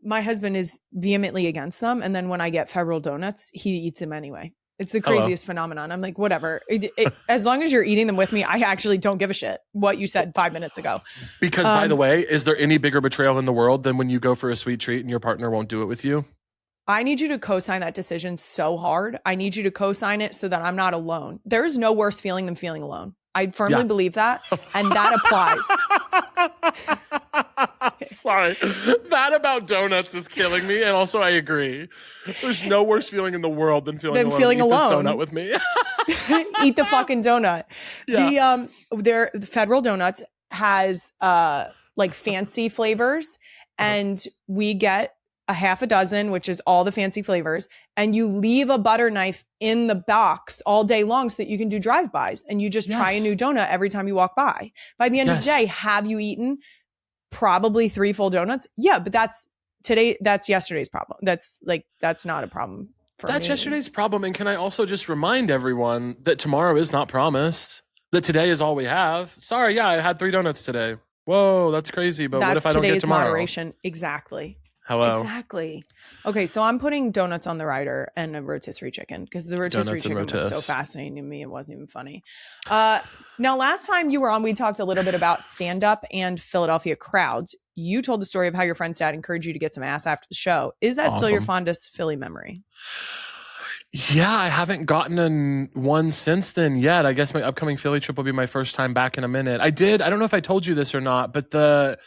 My husband is vehemently against them, and then when I get federal donuts, he eats them anyway. It's the craziest phenomenon. I'm like, whatever. As long as you're eating them with me, I actually don't give a shit what you said 5 minutes ago. Because, by the way, is there any bigger betrayal in the world than when you go for a sweet treat and your partner won't do it with you? I need you to co-sign that decision so hard. I need you to co-sign it so that I'm not alone. There is no worse feeling than feeling alone. I firmly believe that, and that applies. Sorry. That about donuts is killing me, and also I agree. There's no worse feeling in the world than feeling alone. Feeling Eat alone. This donut with me. Eat the fucking donut. Yeah. The Federal Donuts has like fancy flavors, and we get a half a dozen, which is all the fancy flavors, and you leave a butter knife in the box all day long so that you can do drive-bys, and you just try a new donut every time you walk by. By the end of the day, have you eaten probably 3 full donuts? Yeah, but that's yesterday's problem. That's not a problem for me. That's yesterday's problem. And can I also just remind everyone that tomorrow is not promised, that today is all we have. Sorry, I had 3 donuts today. Whoa, that's crazy. But what if I don't get tomorrow? Moderation. Exactly. Hello. Exactly. Okay, so I'm putting donuts on the rider and a rotisserie chicken because the rotisserie chicken was so fascinating to me. It wasn't even funny. Now, last time you were on, we talked a little bit about stand-up and Philadelphia crowds. You told the story of how your friend's dad encouraged you to get some ass after the show. Is that still your fondest Philly memory? Yeah, I haven't gotten one since then yet. I guess my upcoming Philly trip will be my first time back in a minute. I don't know if I told you this or not, but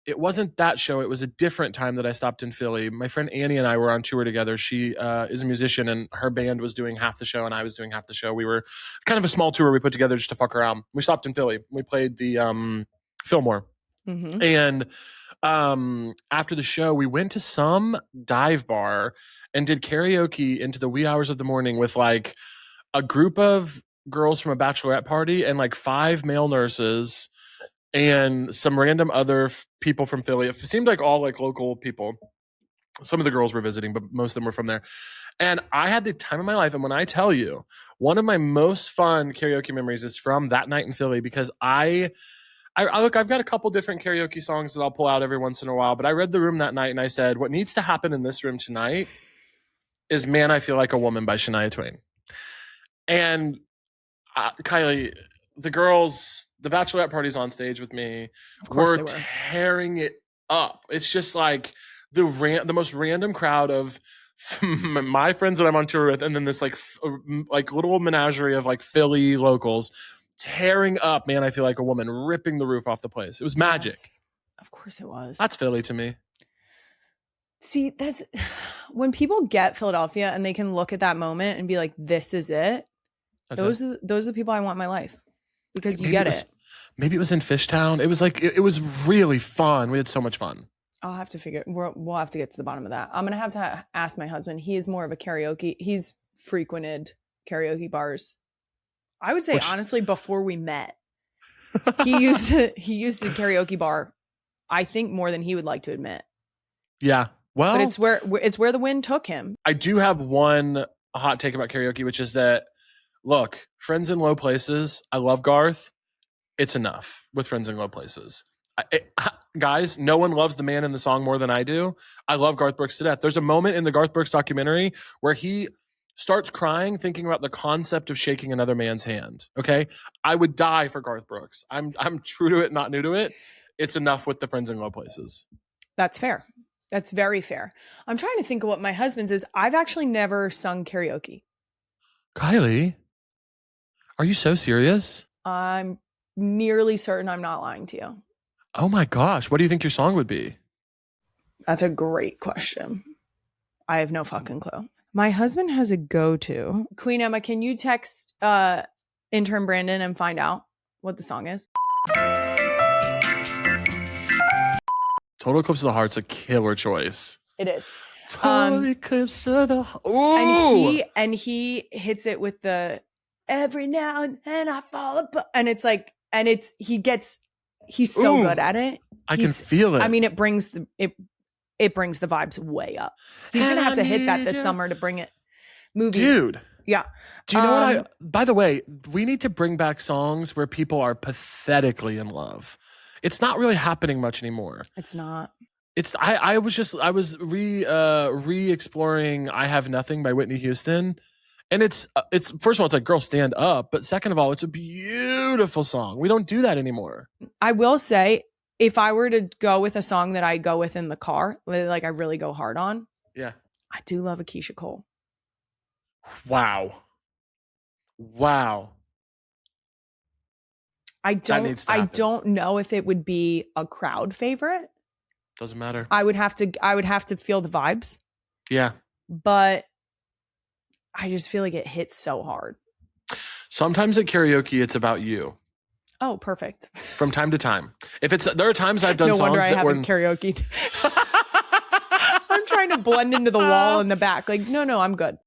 it wasn't that show. It was a different time that I stopped in Philly. My friend Annie and I were on tour together. She is a musician, and her band was doing half the show, and I was doing half the show. We were kind of a small tour we put together just to fuck around. We stopped in Philly. We played the Fillmore. Mm-hmm. And after the show, we went to some dive bar and did karaoke into the wee hours of the morning with like a group of girls from a bachelorette party and like 5 male nurses and some random other people from Philly. It seemed like all like local people. Some of the girls were visiting, but most of them were from there. And I had the time of my life. And when I tell you, one of my most fun karaoke memories is from that night in Philly, because I look, I've got a couple different karaoke songs that I'll pull out every once in a while, but I read the room that night and I said, what needs to happen in this room tonight is Man, I Feel Like a Woman by Shania Twain. And Kylie, the girls, the bachelorette party's on stage with me. We're tearing it up. It's just like the most random crowd of my friends that I'm on tour with, and then this like little menagerie of like Philly locals tearing up Man, I Feel Like a Woman, ripping the roof off the place. It was magic. Yes, of course it was. That's Philly to me. See, that's when people get Philadelphia and they can look at that moment and be like, this is it. Those are the people I want in my life, because you get it. Maybe it was in Fishtown. It was like, it was really fun. We had so much fun. I'll have to we'll have to get to the bottom of that. I'm going to have to ask my husband. He is more of a karaoke. He's frequented karaoke bars. I would say, honestly, before we met, he used a karaoke bar, I think, more than he would like to admit. Yeah. Well, but it's where the wind took him. I do have one hot take about karaoke, which is that, look, Friends in Low Places, I love Garth. It's enough with Friends in Low Places. Guys, no one loves the man in the song more than I do. I love Garth Brooks to death. There's a moment in the Garth Brooks documentary where he starts crying thinking about the concept of shaking another man's hand. Okay? I would die for Garth Brooks. I'm true to it, not new to it. It's enough with the Friends in Low Places. That's fair. That's very fair. I'm trying to think of what my husband's is. I've actually never sung karaoke. Kylie, are you so serious? I'm nearly certain I'm not lying to you. Oh my gosh. What do you think your song would be? That's a great question. I have no fucking clue. My husband has a go-to. Queen Emma, can you text intern Brandon and find out what the song is? Total Eclipse of the Heart's a killer choice. It is. Total Eclipse of the Heart. Ooh. And he hits it with the every now and then I fall apart. And it's like, and it's he's so good at it. I can feel it. I mean, it brings the vibes way up. He's gonna have to hit that this summer to bring it movie. Dude. Yeah. Do you know what by the way, we need to bring back songs where people are pathetically in love. It's not really happening much anymore. It's not. I was re-exploring I Have Nothing by Whitney Houston. And it's first of all, it's like, girl, stand up. But second of all, it's a beautiful song. We don't do that anymore. I will say, if I were to go with a song that I go with in the car, like I really go hard on. Yeah. I do love a Keisha Cole. Wow. I don't know if it would be a crowd favorite. Doesn't matter. I would have to feel the vibes. Yeah. But I just feel like it hits so hard. Sometimes at karaoke, it's about you. Oh, perfect. From time to time. There are times I've done no songs wonder I that were haven't karaoke. I'm trying to blend into the wall in the back. Like, no, I'm good.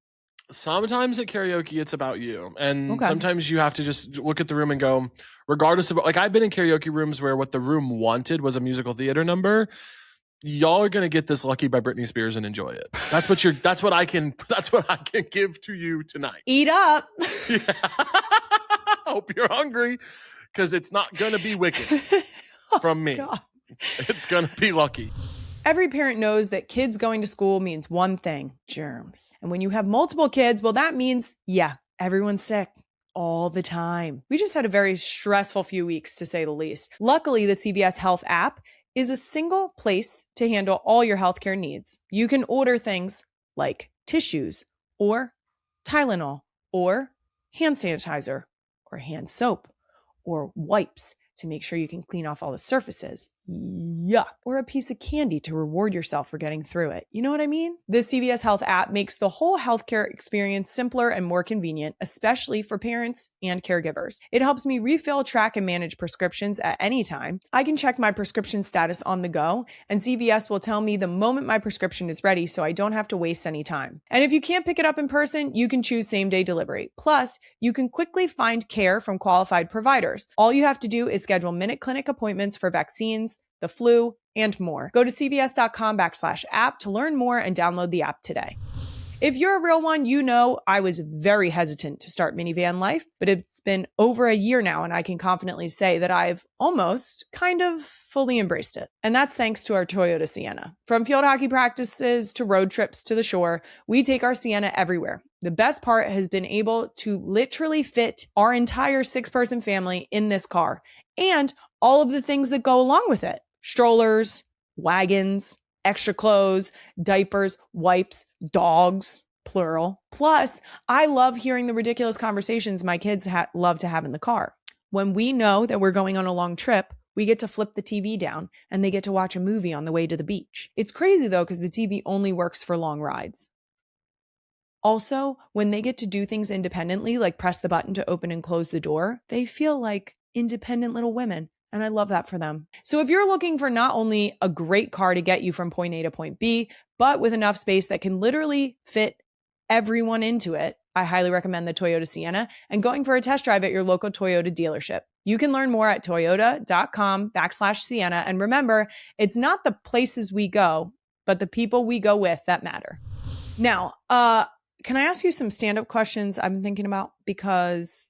Sometimes at karaoke, it's about you. And sometimes you have to just look at the room and go, regardless of, like, I've been in karaoke rooms where what the room wanted was a musical theater number. Y'all are going to get this Lucky by Britney Spears and enjoy it. That's what I can give to you tonight. Eat up. Yeah. Hope you're hungry, because it's not going to be Wicked from me. God. It's going to be Lucky. Every parent knows that kids going to school means one thing: germs. And when you have multiple kids, well, that means, everyone's sick all the time. We just had a very stressful few weeks, to say the least. Luckily, the CVS Health app is a single place to handle all your healthcare needs. You can order things like tissues or Tylenol or hand sanitizer or hand soap or wipes to make sure you can clean off all the surfaces. Yuck. Or a piece of candy to reward yourself for getting through it. You know what I mean? The CVS Health app makes the whole healthcare experience simpler and more convenient, especially for parents and caregivers. It helps me refill, track, and manage prescriptions at any time. I can check my prescription status on the go, and CVS will tell me the moment my prescription is ready, so I don't have to waste any time. And if you can't pick it up in person, you can choose same-day delivery. Plus, you can quickly find care from qualified providers. All you have to do is schedule minute clinic appointments for vaccines, the flu, and more. Go to cvs.com/app to learn more and download the app today. If you're a real one, you know I was very hesitant to start minivan life, but it's been over a year now, and I can confidently say that I've almost kind of fully embraced it. And that's thanks to our Toyota Sienna. From field hockey practices to road trips to the shore, we take our Sienna everywhere. The best part has been able to literally fit our entire 6-person family in this car, and all of the things that go along with it. Strollers, wagons, extra clothes, diapers, wipes, dogs, plural. Plus, I love hearing the ridiculous conversations my kids love to have in the car. When we know that we're going on a long trip, we get to flip the TV down and they get to watch a movie on the way to the beach. It's crazy though, because the TV only works for long rides. Also, when they get to do things independently, like press the button to open and close the door, they feel like independent little women. And I love that for them. So if you're looking for not only a great car to get you from point A to point B, but with enough space that can literally fit everyone into it, I highly recommend the Toyota Sienna and going for a test drive at your local Toyota dealership. You can learn more at toyota.com/Sienna. And remember, it's not the places we go, but the people we go with that matter. Now, can I ask you some stand-up questions I've been thinking about? Because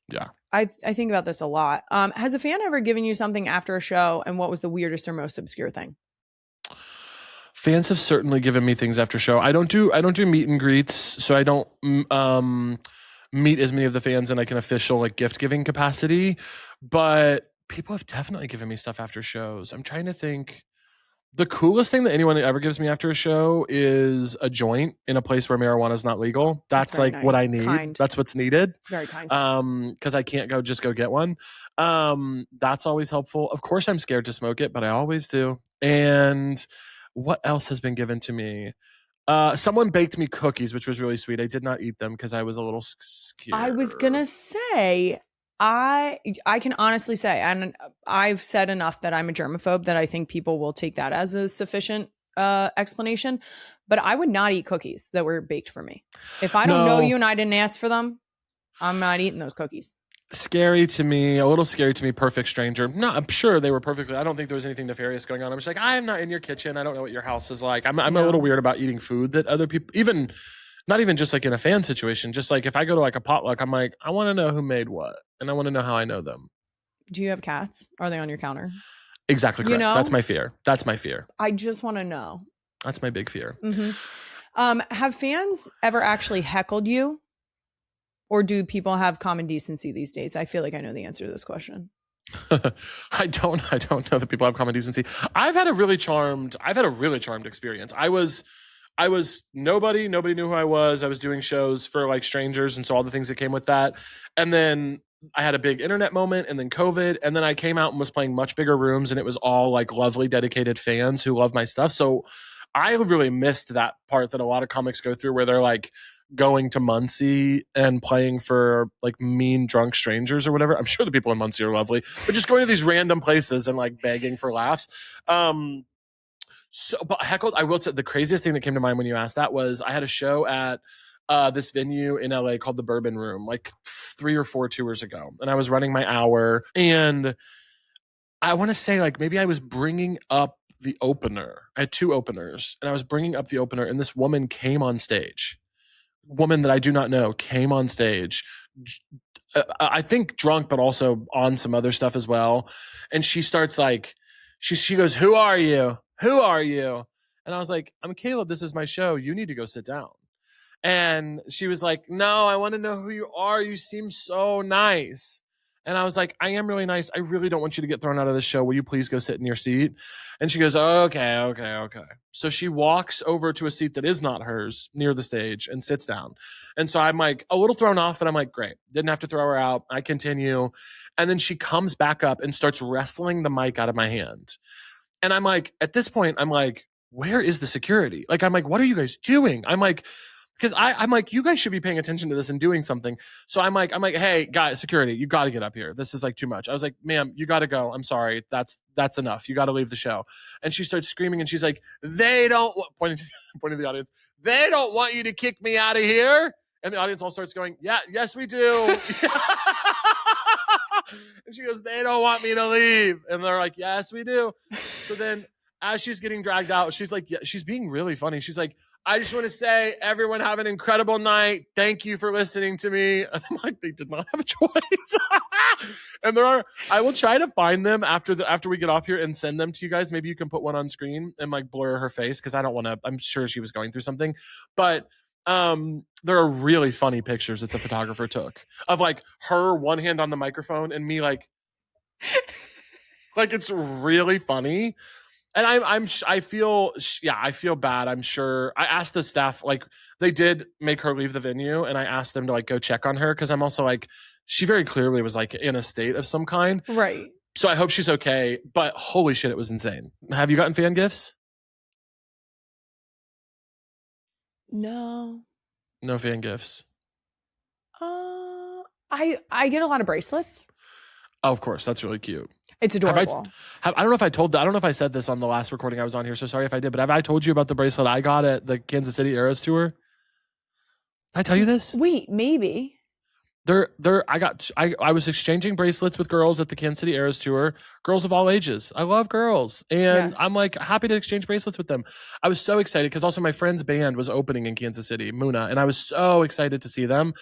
I think about this a lot. Has a fan ever given you something after a show, and what was the weirdest or most obscure thing? Fans have certainly given me things after show. I don't do meet and greets, so I don't meet as many of the fans in like an official like gift giving capacity. But people have definitely given me stuff after shows. I'm trying to think. The coolest thing that anyone ever gives me after a show is a joint in a place where marijuana is not legal. That's like nice. What I need. Kind. That's what's needed. Very kind. Because I can't go get one. That's always helpful. Of course, I'm scared to smoke it, but I always do. And what else has been given to me? Someone baked me cookies, which was really sweet. I did not eat them because I was a little scared. I was gonna say, I can honestly say, and I've said enough that I'm a germaphobe that I think people will take that as a sufficient explanation. But I would not eat cookies that were baked for me. If I don't know you and I didn't ask for them, I'm not eating those cookies. Scary to me, a little scary to me, perfect stranger. No, I'm sure they were perfectly. I don't think there was anything nefarious going on. I'm just like, I'm not in your kitchen. I don't know what your house is like. I'm a little weird about eating food that other people, even not even just like in a fan situation, just like if I go to like a potluck, I'm like, I want to know who made what, and I want to know how I know them. Do you have cats? Are they on your counter? Exactly correct. You know? That's my fear. I just want to know. That's my big fear. Mm-hmm. Have fans ever actually heckled you? Or do people have common decency these days? I feel like I know the answer to this question. I don't know that people have common decency. I've had a really charmed experience. I was nobody knew who I was. I was doing shows for like strangers, and so all the things that came with that. And then I had a big internet moment, and then COVID, and then I came out and was playing much bigger rooms, and it was all like lovely, dedicated fans who love my stuff. So I really missed that part that a lot of comics go through where they're like going to Muncie and playing for like mean drunk strangers or whatever. I'm sure the people in Muncie are lovely, but just going to these random places and like begging for laughs. But heckled, I will say the craziest thing that came to mind when you asked that was I had a show at this venue in LA called the Bourbon Room like 3 or 4 tours ago. And I was running my hour, and I want to say like maybe I was bringing up the opener. I had 2 openers, and I was bringing up the opener, and this woman came on stage. Woman that I do not know came on stage, I think drunk, but also on some other stuff as well. And she starts like, she goes, who are you? Who are you? And I was like, I'm Caleb. This is my show. You need to go sit down. And she was like, no, I want to know who you are. You seem so nice. And I was like, I am really nice. I really don't want you to get thrown out of the show. Will you please go sit in your seat? And she goes, okay. So she walks over to a seat that is not hers near the stage and sits down. And so I'm like a little thrown off, and I'm like, great. Didn't have to throw her out. I continue. And then she comes back up and starts wrestling the mic out of my hand. And I'm like, at this point, I'm like, where is the security? Like, I'm like, what are you guys doing? I'm like, because I'm like, you guys should be paying attention to this and doing something. So I'm like, hey, guys, security, you got to get up here. This is like too much. I was like, ma'am, you got to go. I'm sorry. That's enough. You got to leave the show. And she starts screaming, and she's like, pointing to the audience, they don't want you to kick me out of here. And the audience all starts going, yeah, yes, we do. And she goes, they don't want me to leave. And they're like, yes, we do. So then as she's getting dragged out, she's like, yeah, she's being really funny. She's like, I just want to say, everyone have an incredible night. Thank you for listening to me. And I'm like, they did not have a choice. And I will try to find them after we get off here and send them to you guys. Maybe you can put one on screen and like blur her face, because I don't want to, I'm sure she was going through something. But there are really funny pictures that the photographer took of like her one hand on the microphone and me like it's really funny. And I feel bad. I'm sure I asked the staff, like they did make her leave the venue, and I asked them to like go check on her. Cause I'm also like, she very clearly was like in a state of some kind. Right. So I hope she's okay, but holy shit, it was insane. Have you gotten fan gifts? No fan gifts. I get a lot of bracelets. Oh, of course. That's really cute. It's adorable. I don't know if I don't know if I said this on the last recording I was on here, so sorry if I did, but have I told you about the bracelet I got at the Kansas City Eras tour? Did I tell you this? Wait, maybe. I was exchanging bracelets with girls at the Kansas City Eras tour, girls of all ages. I love girls. And I'm like happy to exchange bracelets with them. I was so excited because also my friend's band was opening in Kansas City, Muna, and I was so excited to see them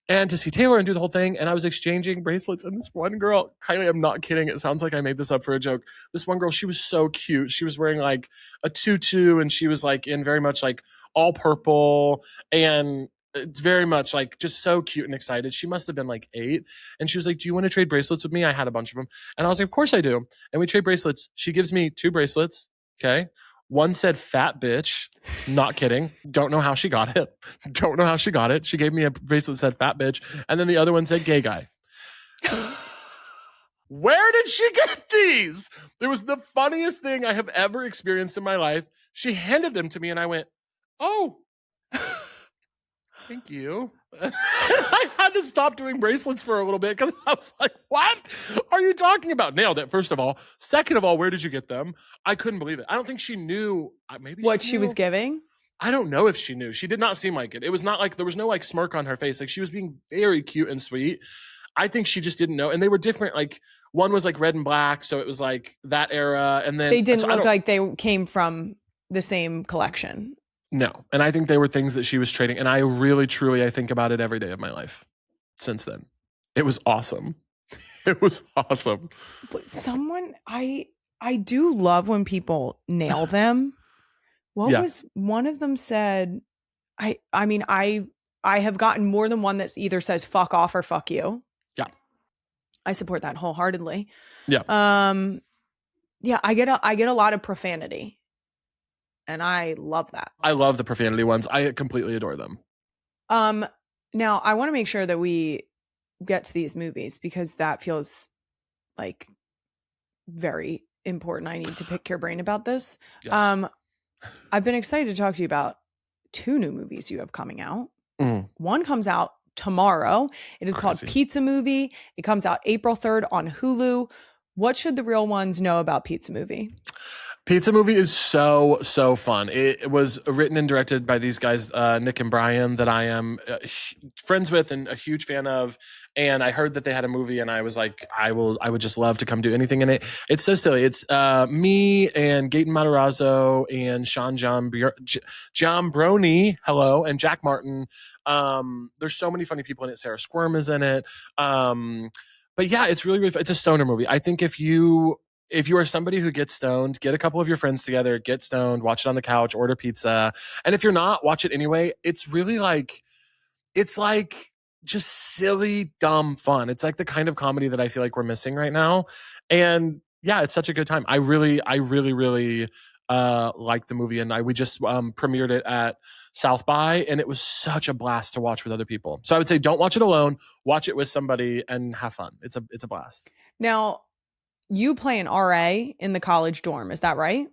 and to see Taylor and do the whole thing. And I was exchanging bracelets, and this one girl, Kylie, I'm not kidding. It sounds like I made this up for a joke. This one girl, she was so cute. She was wearing like a tutu, and she was like in very much like all purple, and it's very much like just so cute and excited. She must have been like 8. And she was like, do you want to trade bracelets with me? I had a bunch of them. And I was like, of course I do. And we trade bracelets. She gives me 2 bracelets. Okay. One said fat bitch. Not kidding. Don't know how she got it. Don't know how she got it. She gave me a bracelet that said fat bitch. And then the other one said gay guy. Where did she get these? It was the funniest thing I have ever experienced in my life. She handed them to me and I went, oh, thank you. I had to stop doing bracelets for a little bit because I was like, what are you talking about? Nailed it, first of all. Second of all, where did you get them? I couldn't believe it. I don't think she knew. Maybe What she she was giving? I don't know if she knew. She did not seem like it. It was not like, there was no like smirk on her face. Like she was being very cute and sweet. I think she just didn't know. And they were different. Like one was like red and black. So it was like that era. And then They didn't look like they came from the same collection. No. And I think they were things that she was trading. And I really, truly, I think about it every day of my life since then. It was awesome. It was awesome. But I do love when people nail them. What was one of them said? I mean, I have gotten more than one that either says fuck off or fuck you. Yeah. I support that wholeheartedly. Yeah. Yeah, I get a lot of profanity. And I love that. I love the profanity ones. I completely adore them. Now I want to make sure that we get to these movies because that feels like very important. I need to pick your brain about this. Yes. I've been excited to talk to you about 2 new movies you have coming out. One comes out tomorrow. It is called Pizza Movie. It comes out April 3rd on Hulu. What should the real ones know about Pizza Movie? Pizza Movie is so fun. It was written and directed by these guys, Nick and Brian, that I am friends with and a huge fan of. And I heard that they had a movie, and I was like, I would just love to come do anything in it. It's so silly. It's me and Gaten Matarazzo and Sean Giambroni, hello, and Jack Martin. There's so many funny people in it. Sarah Squirm is in it. But yeah, it's really it's a stoner movie. I think if you are somebody who gets stoned, get a couple of your friends together, get stoned, watch it on the couch, order pizza. And if you're not, watch it anyway. It's really it's like just silly, dumb fun. It's like the kind of comedy that I feel like we're missing right now. And yeah, it's such a good time. I really like the movie. And we just premiered it at South by, and it was such a blast to watch with other people. So I would say don't watch it alone, watch it with somebody and have fun. It's a blast. Now, you play an RA in the college dorm. Is that right?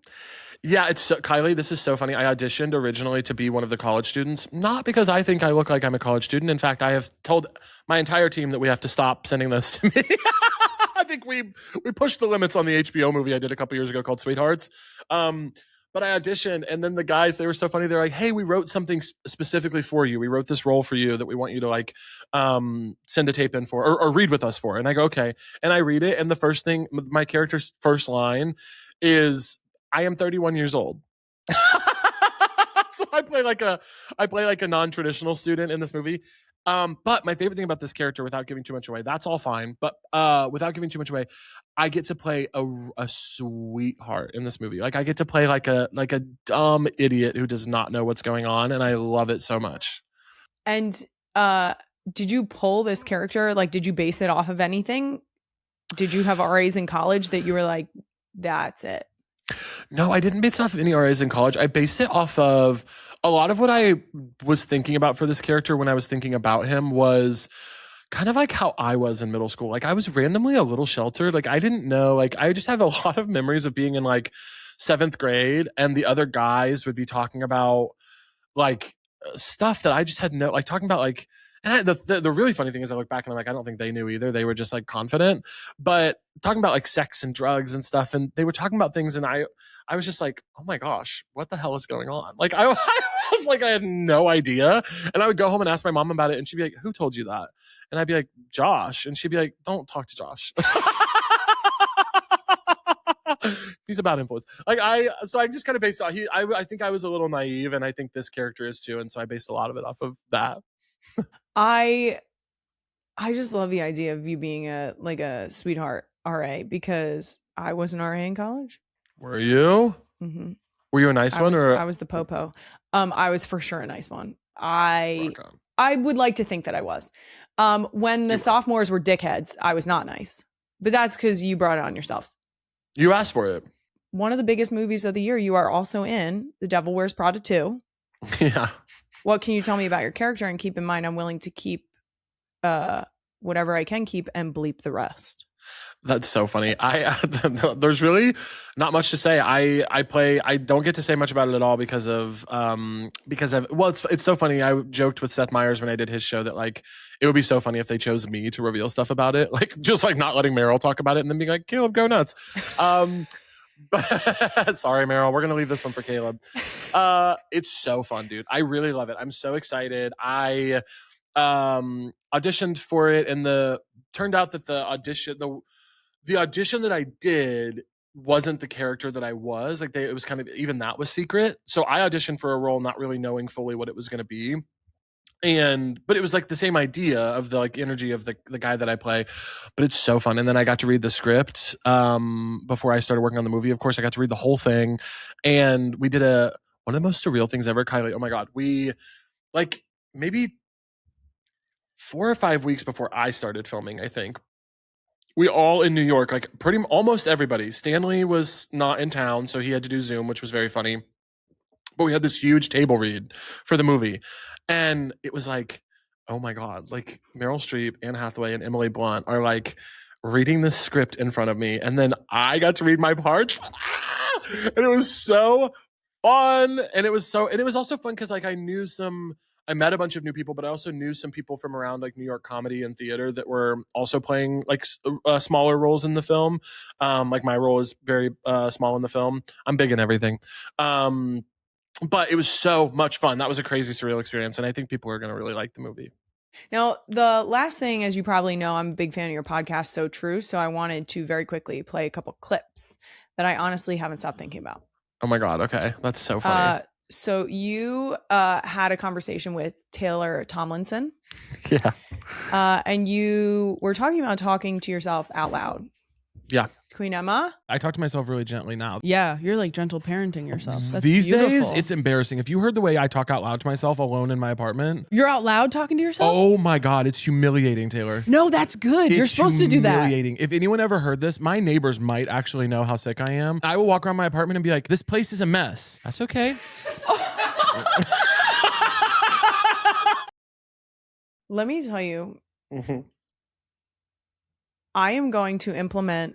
Yeah, Kylie, this is so funny. I auditioned originally to be one of the college students, not because I think I look like I'm a college student. In fact, I have told my entire team that we have to stop sending those to me. I think we pushed the limits on the HBO movie I did a couple years ago called Sweethearts. But I auditioned, and then the guys, they were so funny. They're like, hey, we wrote something specifically for you. We wrote this role for you that we want you to like send a tape in for or read with us for. And I go, okay. And I read it. And the first thing, my character's first line is, I am 31 years old. So I play like a non-traditional student in this movie. But my favorite thing about this character, without giving too much away, that's all fine. But without giving too much away, I get to play a sweetheart in this movie. Like I get to play like a dumb idiot who does not know what's going on, and I love it so much. And did you pull this character? Like, did you base it off of anything? Did you have RAs in college that you were like, that's it? No, I didn't base it off of any RAs in college. I based it off of a lot of what I was thinking about for this character when I was thinking about him was kind of like how I was in middle school. Like I was randomly a little sheltered. Like I didn't know, like I just have a lot of memories of being in like 7th grade and the other guys would be talking about like stuff that I just had like talking about like And the really funny thing is I look back and I'm like, I don't think they knew either. They were just like confident, but talking about like sex and drugs and stuff. And they were talking about things. And I was just like, oh my gosh, what the hell is going on? Like, I was like, I had no idea. And I would go home and ask my mom about it. And she'd be like, who told you that? And I'd be like, Josh. And she'd be like, don't talk to Josh. He's a bad influence. So I just kind of based it. I think I was a little naive, and I think this character is too. And so I based a lot of it off of that. I just love the idea of you being a sweetheart RA, because I was an RA in college. Were you? Mm-hmm. Were you a nice one, or I was the popo? I was for sure a nice one. I would like to think that I was. When the sophomores were dickheads, I was not nice, but that's because you brought it on yourself. You asked for it. One of the biggest movies of the year you are also in, The Devil Wears Prada 2. Yeah. What can you tell me about your character? And keep in mind, I'm willing to keep whatever I can keep and bleep the rest. That's so funny. There's really not much to say. I don't get to say much about it at all because it's so funny. I joked with Seth Meyers when I did his show that like it would be so funny if they chose me to reveal stuff about it, like just like not letting Meryl talk about it and then being like, Caleb, go nuts. But sorry, Meryl, we're gonna leave this one for Caleb. It's so fun, dude. I really love it. I'm so excited. I auditioned for it, and turned out that the audition that I did wasn't the character that I was. Like it was kind of, even that was secret. So I auditioned for a role not really knowing fully what it was going to be. But it was like the same idea of the like energy of the guy that I play, but it's so fun. And then I got to read the script before I started working on the movie. Of course, I got to read the whole thing, and we did one of the most surreal things ever. Kylie, oh my God, we like maybe 4 or 5 weeks before I started filming, I think, we all in New York, like almost everybody. Stanley was not in town, so he had to do Zoom, which was very funny. But we had this huge table read for the movie. And it was like, oh my God, like Meryl Streep, Anne Hathaway, and Emily Blunt are like reading the script in front of me. And then I got to read my parts. And it was so fun. And it was also fun because like I met a bunch of new people, but I also knew some people from around like New York comedy and theater that were also playing like smaller roles in the film. Like my role is very small in the film. I'm big in everything. But it was so much fun. That was a crazy, surreal experience. And I think people are going to really like the movie. Now, the last thing, as you probably know, I'm a big fan of your podcast, So True. So I wanted to very quickly play a couple clips that I honestly haven't stopped thinking about. Oh my God. Okay. That's so funny. So you had a conversation with Taylor Tomlinson. Yeah. And you were talking about talking to yourself out loud. Yeah. Queen Emma? I talk to myself really gently now. Yeah, you're like gentle parenting yourself. That's These beautiful. days, it's embarrassing. If you heard the way I talk out loud to myself alone in my apartment. You're out loud talking to yourself? Oh my God, it's humiliating, Taylor. No, that's good. You're supposed to do that. Humiliating. If anyone ever heard this, my neighbors might actually know how sick I am. I will walk around my apartment and be like, this place is a mess. That's okay. Let me tell you, I am going to implement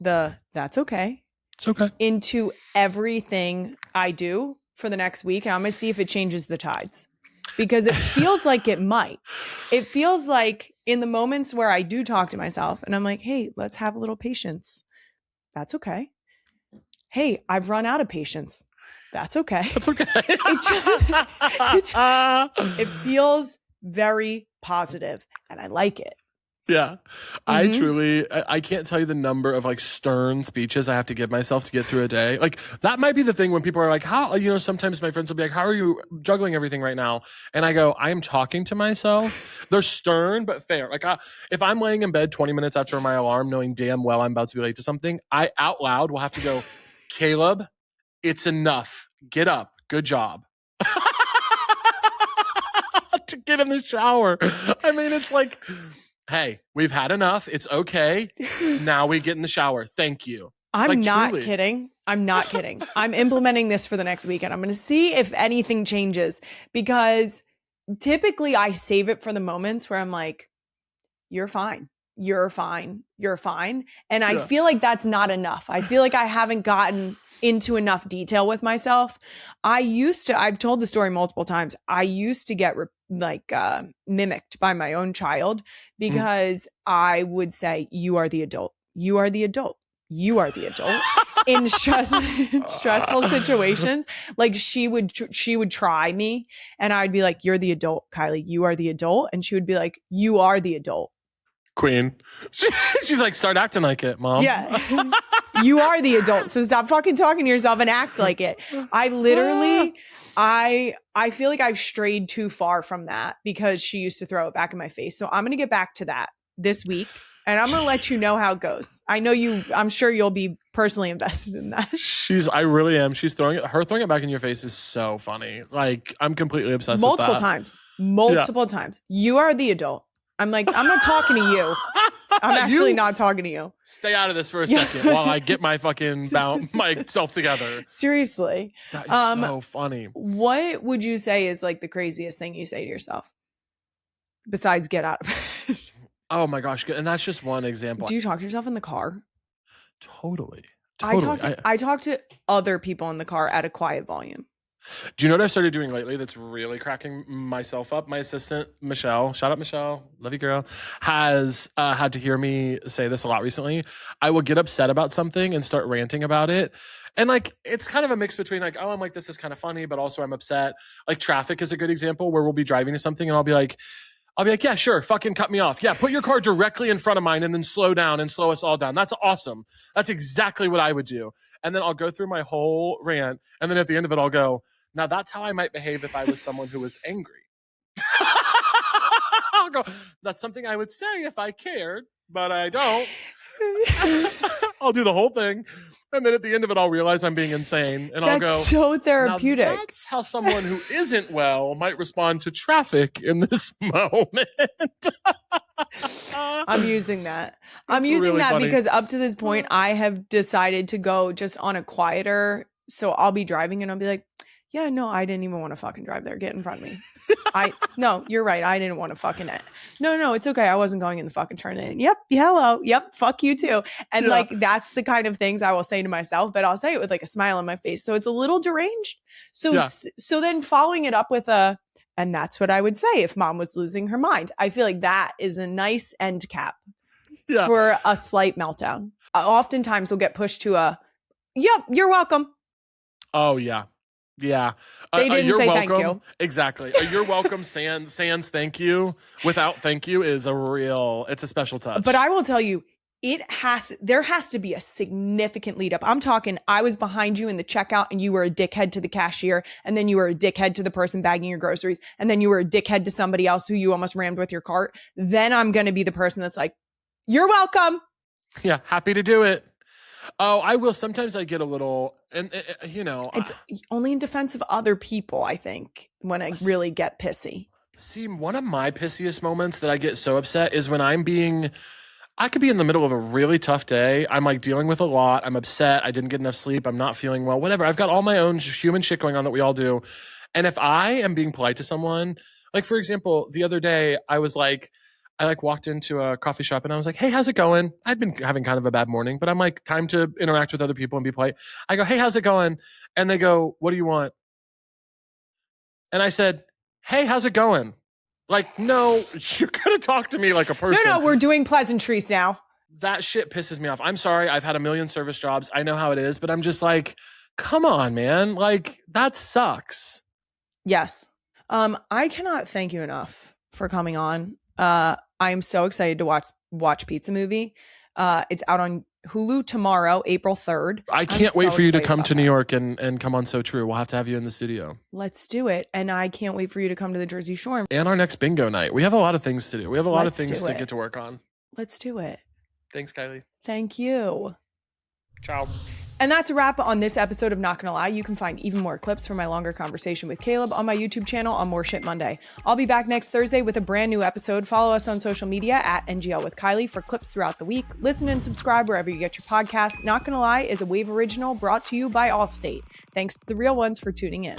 that's okay. It's okay. Into everything I do for the next week. And I'm going to see if it changes the tides, because it feels like it might. It feels like in the moments where I do talk to myself and I'm like, hey, let's have a little patience. That's okay. Hey, I've run out of patience. That's okay. That's okay. It feels very positive and I like it. Yeah. I can't tell you the number of like stern speeches I have to give myself to get through a day. Like that might be the thing when people are like, how, sometimes my friends will be like, how are you juggling everything right now? And I go, I am talking to myself. They're stern, but fair. Like if I'm laying in bed 20 minutes after my alarm, knowing damn well I'm about to be late to something, I out loud will have to go, Caleb, it's enough. Get up. Good job. To get in the shower. I mean, it's like, hey, we've had enough. It's okay. Now we get in the shower. Thank you. I'm not kidding. I'm not kidding. I'm implementing this for the next weekend. I'm going to see if anything changes, because typically I save it for the moments where I'm like, you're fine. you're fine. You're fine. And I feel like that's not enough. I feel like I haven't gotten into enough detail with myself. I've told the story multiple times. I used to get mimicked by my own child because I would say, you are the adult. You are the adult. You are the adult. In stressful situations, like she would try me and I'd be like, you're the adult, Kylie. You are the adult. And she would be like, you are the adult. Queen. She's like, start acting like it, Mom. Yeah. You are the adult. So stop fucking talking to yourself and act like it. I literally, I feel like I've strayed too far from that because she used to throw it back in my face. So I'm going to get back to that this week. And I'm going to let you know how it goes. I'm sure you'll be personally invested in that. I really am. She's throwing it back in your face is so funny. Like, I'm completely obsessed with that. Multiple times. You are the adult. I'm like, I'm not talking to you. I'm actually not talking to you. Stay out of this for a second while I get my fucking myself together. Seriously. That is so funny. What would you say is like the craziest thing you say to yourself? Besides get out of it. Oh my gosh. And that's just one example. Do you talk to yourself in the car? Totally. I talk to other people in the car at a quiet volume. Do you know what I've started doing lately that's really cracking myself up? My assistant, Michelle, shout out Michelle, love you girl, has had to hear me say this a lot recently. I will get upset about something and start ranting about it. And like, it's kind of a mix between like, oh, I'm like, this is kind of funny, but also I'm upset. Like traffic is a good example where we'll be driving to something and I'll be like, yeah, sure. Fucking cut me off. Yeah. Put your car directly in front of mine and then slow down and slow us all down. That's awesome. That's exactly what I would do. And then I'll go through my whole rant. And then at the end of it, I'll go, now that's how I might behave if I was someone who was angry. I'll go, that's something I would say if I cared, but I don't. I'll do the whole thing. And then at the end of it, I'll realize I'm being insane. And I'll go, that's so therapeutic. Now that's how someone who isn't well might respond to traffic in this moment. I'm using that. I'm using really that funny. Because up to this point, I have decided to go just on a quieter. So I'll be driving and I'll be like, yeah, no, I didn't even want to fucking drive there. Get in front of me. No, you're right. I didn't want to fucking No, it's okay. I wasn't going in the fucking turn lane. Yep. Hello. Yep. Fuck you too. And like, that's the kind of things I will say to myself, but I'll say it with like a smile on my face. So it's a little deranged. So so then following it up with and that's what I would say if Mom was losing her mind. I feel like that is a nice end cap for a slight meltdown. Oftentimes we'll get pushed to yep, you're welcome. Oh yeah. Yeah. They didn't say welcome. Thank you. Exactly. You're welcome sans thank you without thank you is it's a special touch. But I will tell you, there has to be a significant lead up. I'm talking, I was behind you in the checkout and you were a dickhead to the cashier. And then you were a dickhead to the person bagging your groceries. And then you were a dickhead to somebody else who you almost rammed with your cart. Then I'm going to be the person that's like, you're welcome. Yeah. Happy to do it. Oh, I will. Sometimes I get a little, and it's only in defense of other people, I think, when I really get pissy. See, one of my pissiest moments that I get so upset is when I could be in the middle of a really tough day. I'm like dealing with a lot. I'm upset. I didn't get enough sleep. I'm not feeling well, whatever. I've got all my own human shit going on that we all do. And if I am being polite to someone, like for example, the other day I walked into a coffee shop and I was like, hey, how's it going? I'd been having kind of a bad morning, but I'm like, time to interact with other people and be polite. I go, hey, how's it going? And they go, what do you want? And I said, hey, how's it going? Like, no, you're going to talk to me like a person. No, we're doing pleasantries now. That shit pisses me off. I'm sorry. I've had a million service jobs. I know how it is, but I'm just like, come on, man. Like, that sucks. Yes. I cannot thank you enough for coming on. I'm so excited to watch Pizza Movie. It's out on Hulu tomorrow, April 3rd. I can't wait for you to come to New York and come on So True. We'll have to have you in the studio. Let's do it. And I can't wait for you to come to the Jersey Shore. And our next bingo night. We have a lot of things to do. We have a lot of things to get to work on. Let's do it. Thanks, Kylie. Thank you. Ciao. And that's a wrap on this episode of Not Gonna Lie. You can find even more clips from my longer conversation with Caleb on my YouTube channel on More Shit Monday. I'll be back next Thursday with a brand new episode. Follow us on social media at NGL with Kylie for clips throughout the week. Listen and subscribe wherever you get your podcasts. Not Gonna Lie is a Wave original brought to you by Allstate. Thanks to the real ones for tuning in.